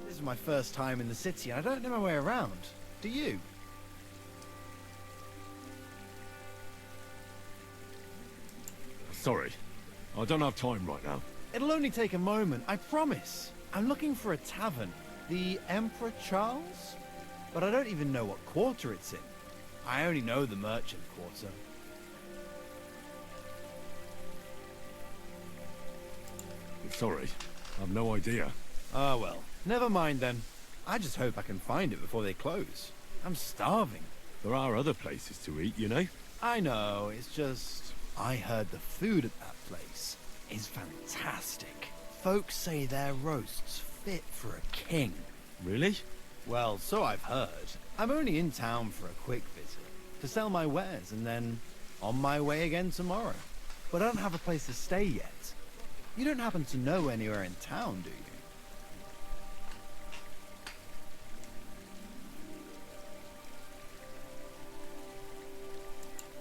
This is my first time in the city, and I don't know my way around. Do you? Sorry, I don't have time right now. It'll only take a moment, I promise. I'm looking for a tavern. The Emperor Charles? But I don't even know what quarter it's in. I only know the merchant quarter. Sorry, I've no idea. Ah, well. Never mind then. I just hope I can find it before they close. I'm starving. There are other places to eat, you know? I know, it's just... I heard the food at that place is fantastic. Folks say their roast's fit for a king. Really? Well, so I've heard. I'm only in town for a quick visit, to sell my wares, and then on my way again tomorrow. But I don't have a place to stay yet. You don't happen to know anywhere in town, do you?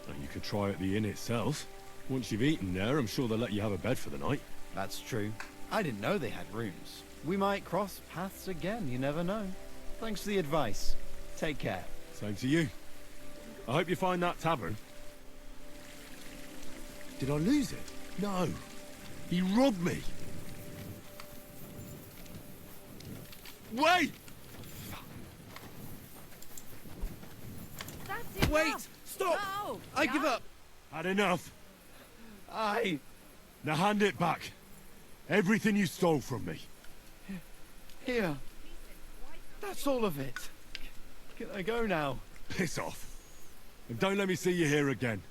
Well, you could try at the inn itself. Once you've eaten there, I'm sure they'll let you have a bed for the night. That's true. I didn't know they had rooms. We might cross paths again, you never know. Thanks for the advice. Take care. Same to you. I hope you find that tavern. Did I lose it? No. He robbed me. Wait! That's enough. Wait! Stop! No, I give up! Had enough. I... Now hand it back. Everything you stole from me. Here. That's all of it. Can I go now? Piss off. And don't let me see you here again.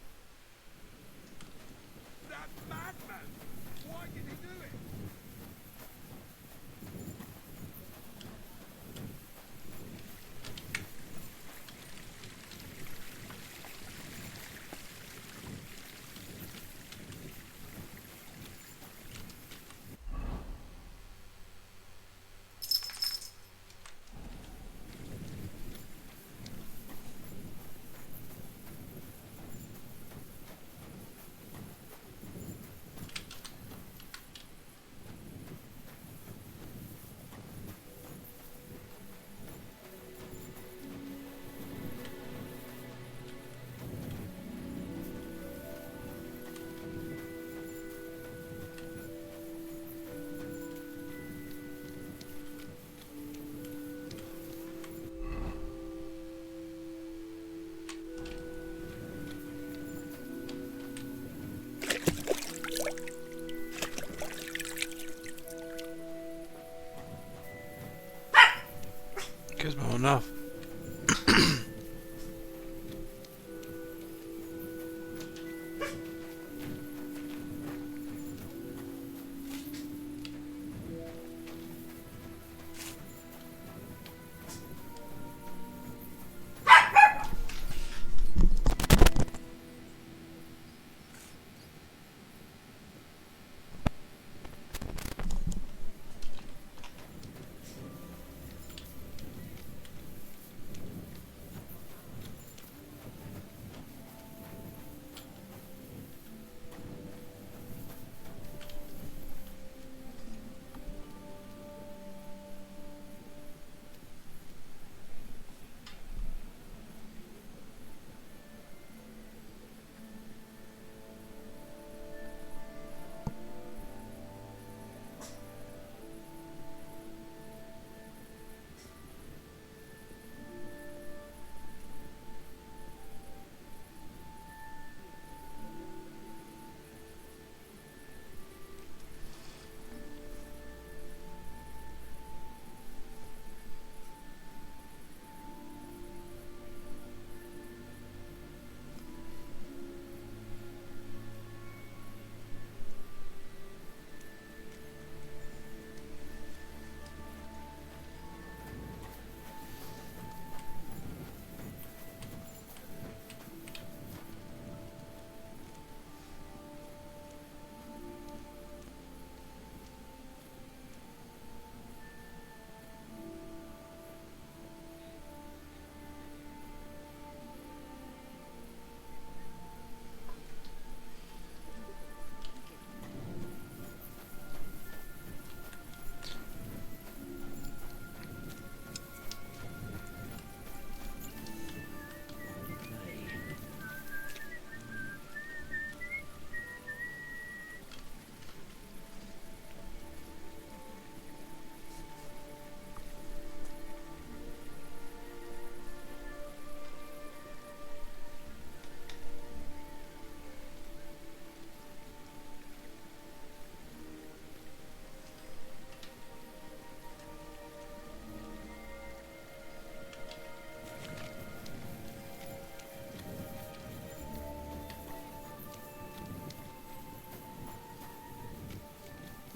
Gizmo, enough.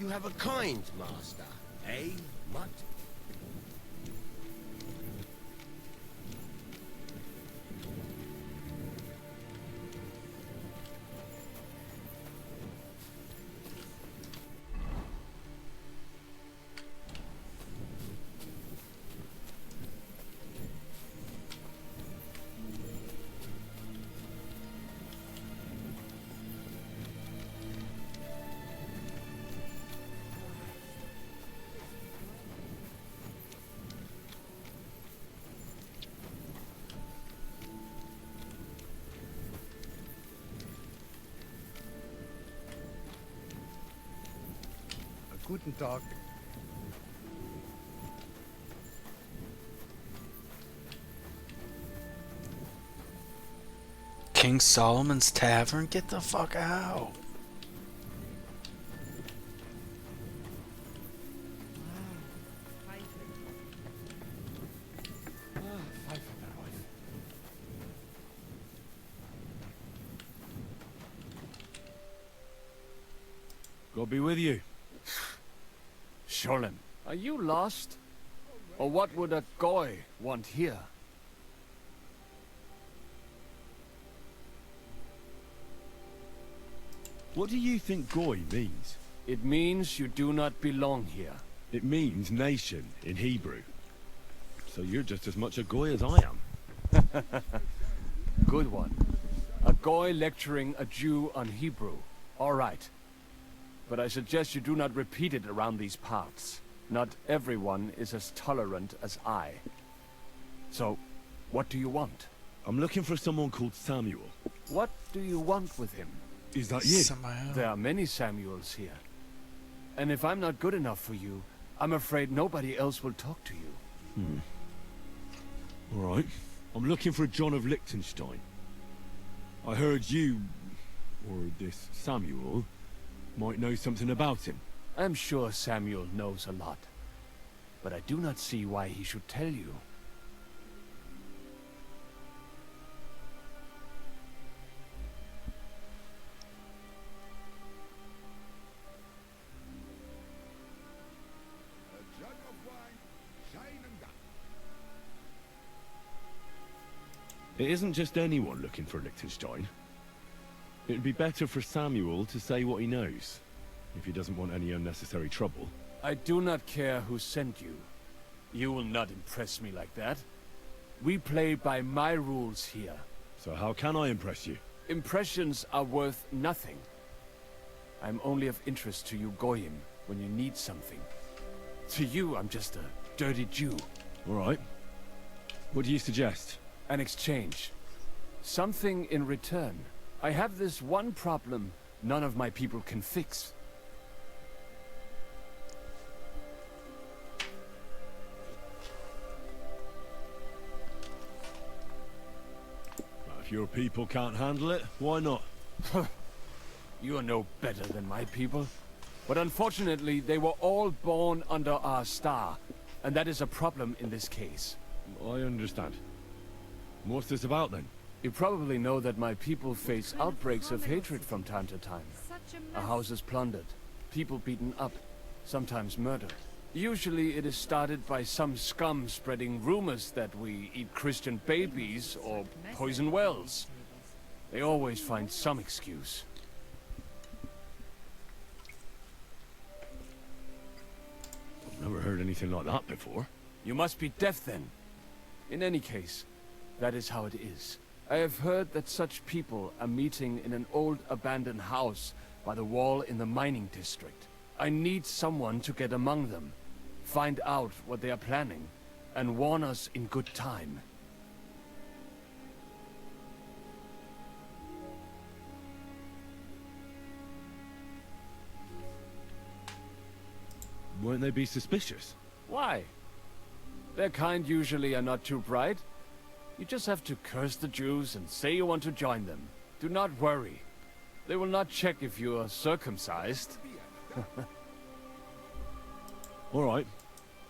You have a kind master, eh, mutt? Guten Tag. King Solomon's Tavern? Get the fuck out. God be with you. Sholem, Are you lost? Or what would a goy want here? What do you think Goy means? It means you do not belong here. It means nation in Hebrew. So you're just as much a Goy as I am. Good one. A goy lecturing a Jew on Hebrew. All right. But I suggest you do not repeat it around these parts. Not everyone is as tolerant as I. So, what do you want? I'm looking for someone called Samuel. What do you want with him? Is that you? There are many Samuels here. And if I'm not good enough for you, I'm afraid nobody else will talk to you. All right. I'm looking for John of Liechtenstein. I heard you, or this Samuel, might know something about him. I'm sure Samuel knows a lot. But I do not see why he should tell you. It isn't just anyone looking for Liechtenstein. It'd be better for Samuel to say what he knows, if he doesn't want any unnecessary trouble. I do not care who sent you. You will not impress me like that. We play by my rules here. So how can I impress you? Impressions are worth nothing. I'm only of interest to you Goyim when you need something. To you, I'm just a dirty Jew. All right. What do you suggest? An exchange. Something in return. I have this one problem none of my people can fix. If your people can't handle it, why not? You are no better than my people. But unfortunately, they were all born under our star. And that is a problem in this case. I understand. What's this about then? You probably know that my people face outbreaks of hatred from time to time. Our houses plundered, people beaten up, sometimes murdered. Usually it is started by some scum spreading rumors that we eat Christian babies or poison wells. They always find some excuse. I've never heard anything like that before. You must be deaf then. In any case, that is how it is. I have heard that such people are meeting in an old abandoned house by the wall in the mining district. I need someone to get among them, find out what they are planning, and warn us in good time. Won't they be suspicious? Why? Their kind usually are not too bright. You just have to curse the Jews and say you want to join them. Do not worry. They will not check if you are circumcised. All right.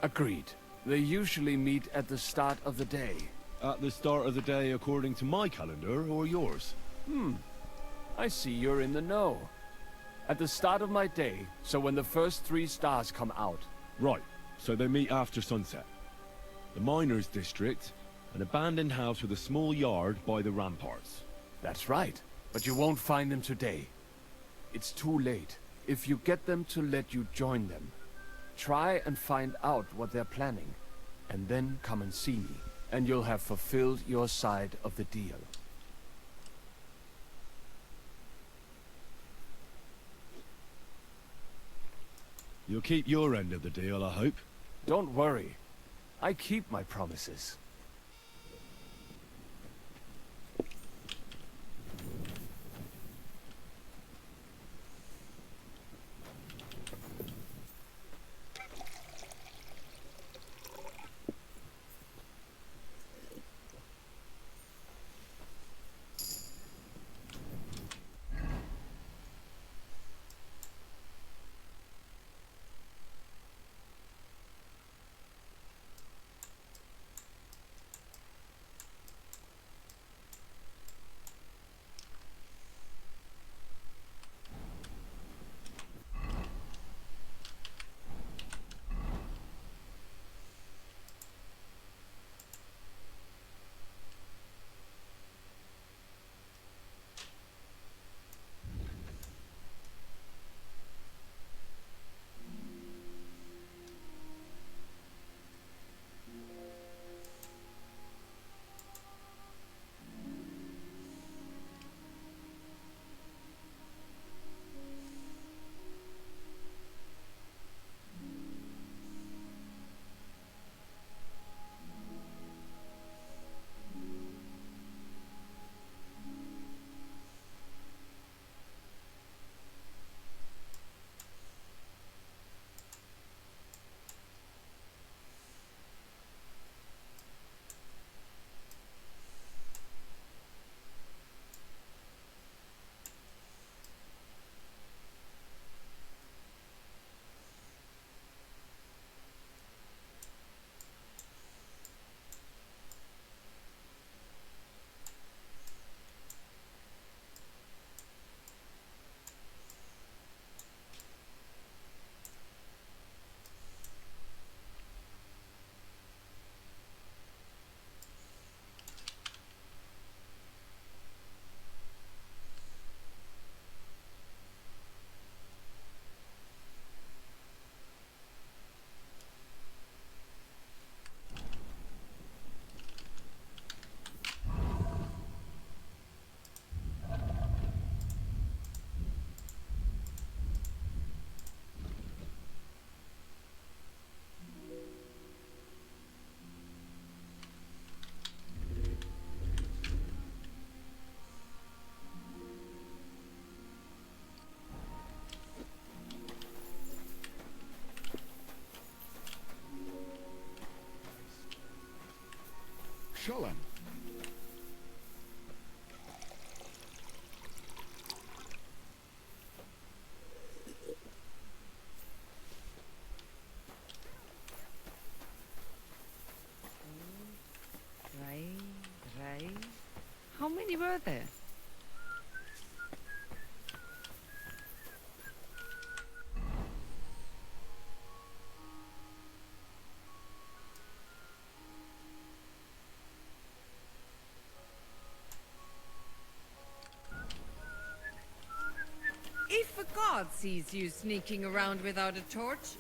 Agreed. They usually meet at the start of the day. At the start of the day according to my calendar, or yours? I see you're in the know. At the start of my day, so when the first 3 stars come out. Right. So they meet after sunset. The miners' district, an abandoned house with a small yard by the ramparts. That's right. But you won't find them today. It's too late. If you get them to let you join them, try and find out what they're planning, and then come and see me, and you'll have fulfilled your side of the deal. You'll keep your end of the deal, I hope. Don't worry. I keep my promises. Sholem. Right. How many were there? If a guard sees you sneaking around without a torch,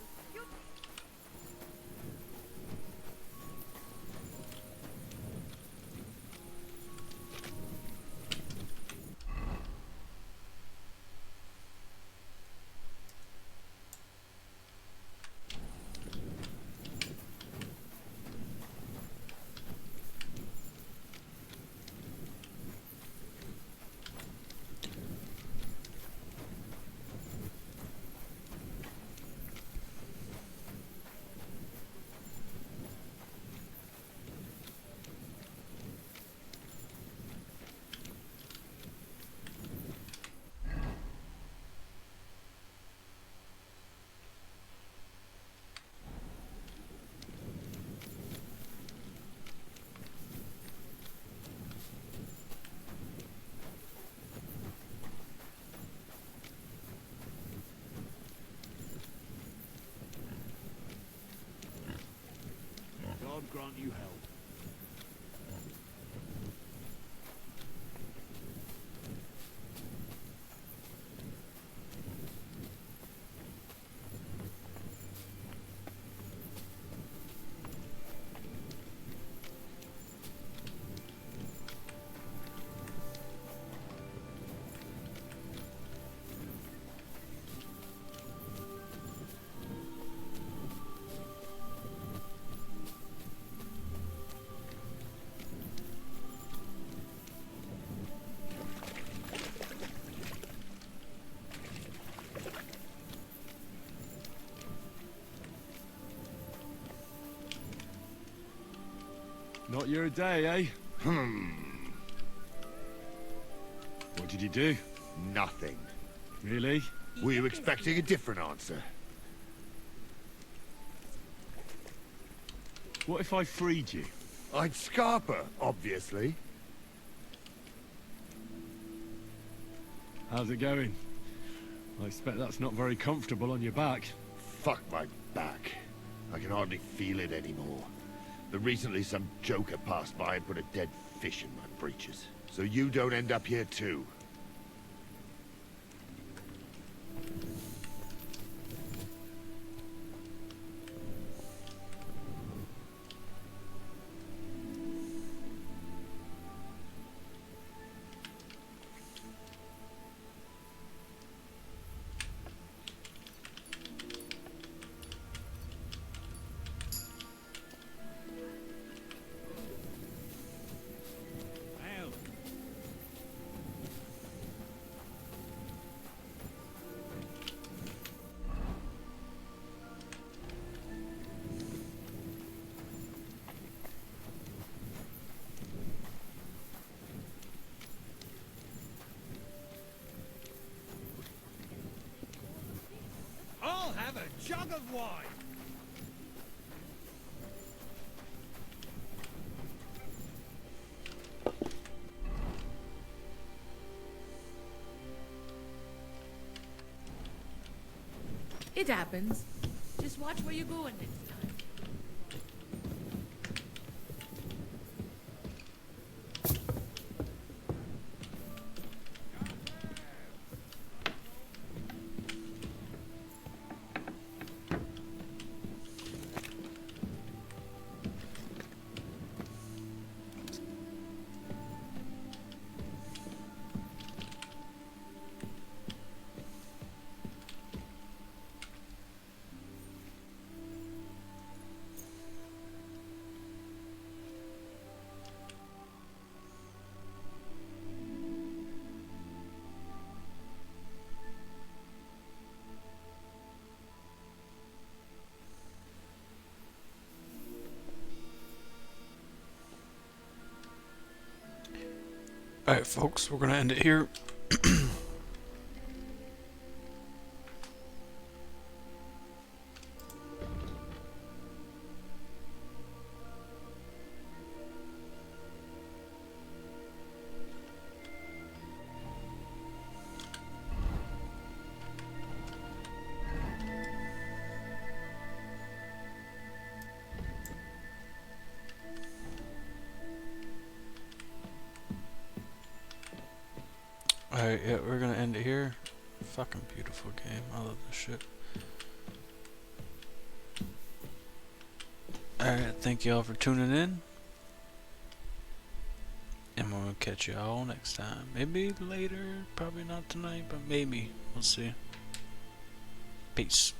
God grant you help. Not your day, eh? What did you do? Nothing. Really? Were you expecting a different answer? What if I freed you? I'd Scarper, obviously. How's it going? I expect that's not very comfortable on your back. Fuck my back. I can hardly feel it anymore. But recently some joker passed by and put a dead fish in my breeches. So you don't end up here too. I'll have a jug of wine. It happens. Just watch where you're going next time. Alright, folks, we're gonna end it here. Alright, yeah, we're gonna end it here. Fucking beautiful game. I love this shit. Alright, thank y'all for tuning in. And we're gonna catch y'all next time. Maybe later, probably not tonight, but maybe. We'll see. Peace.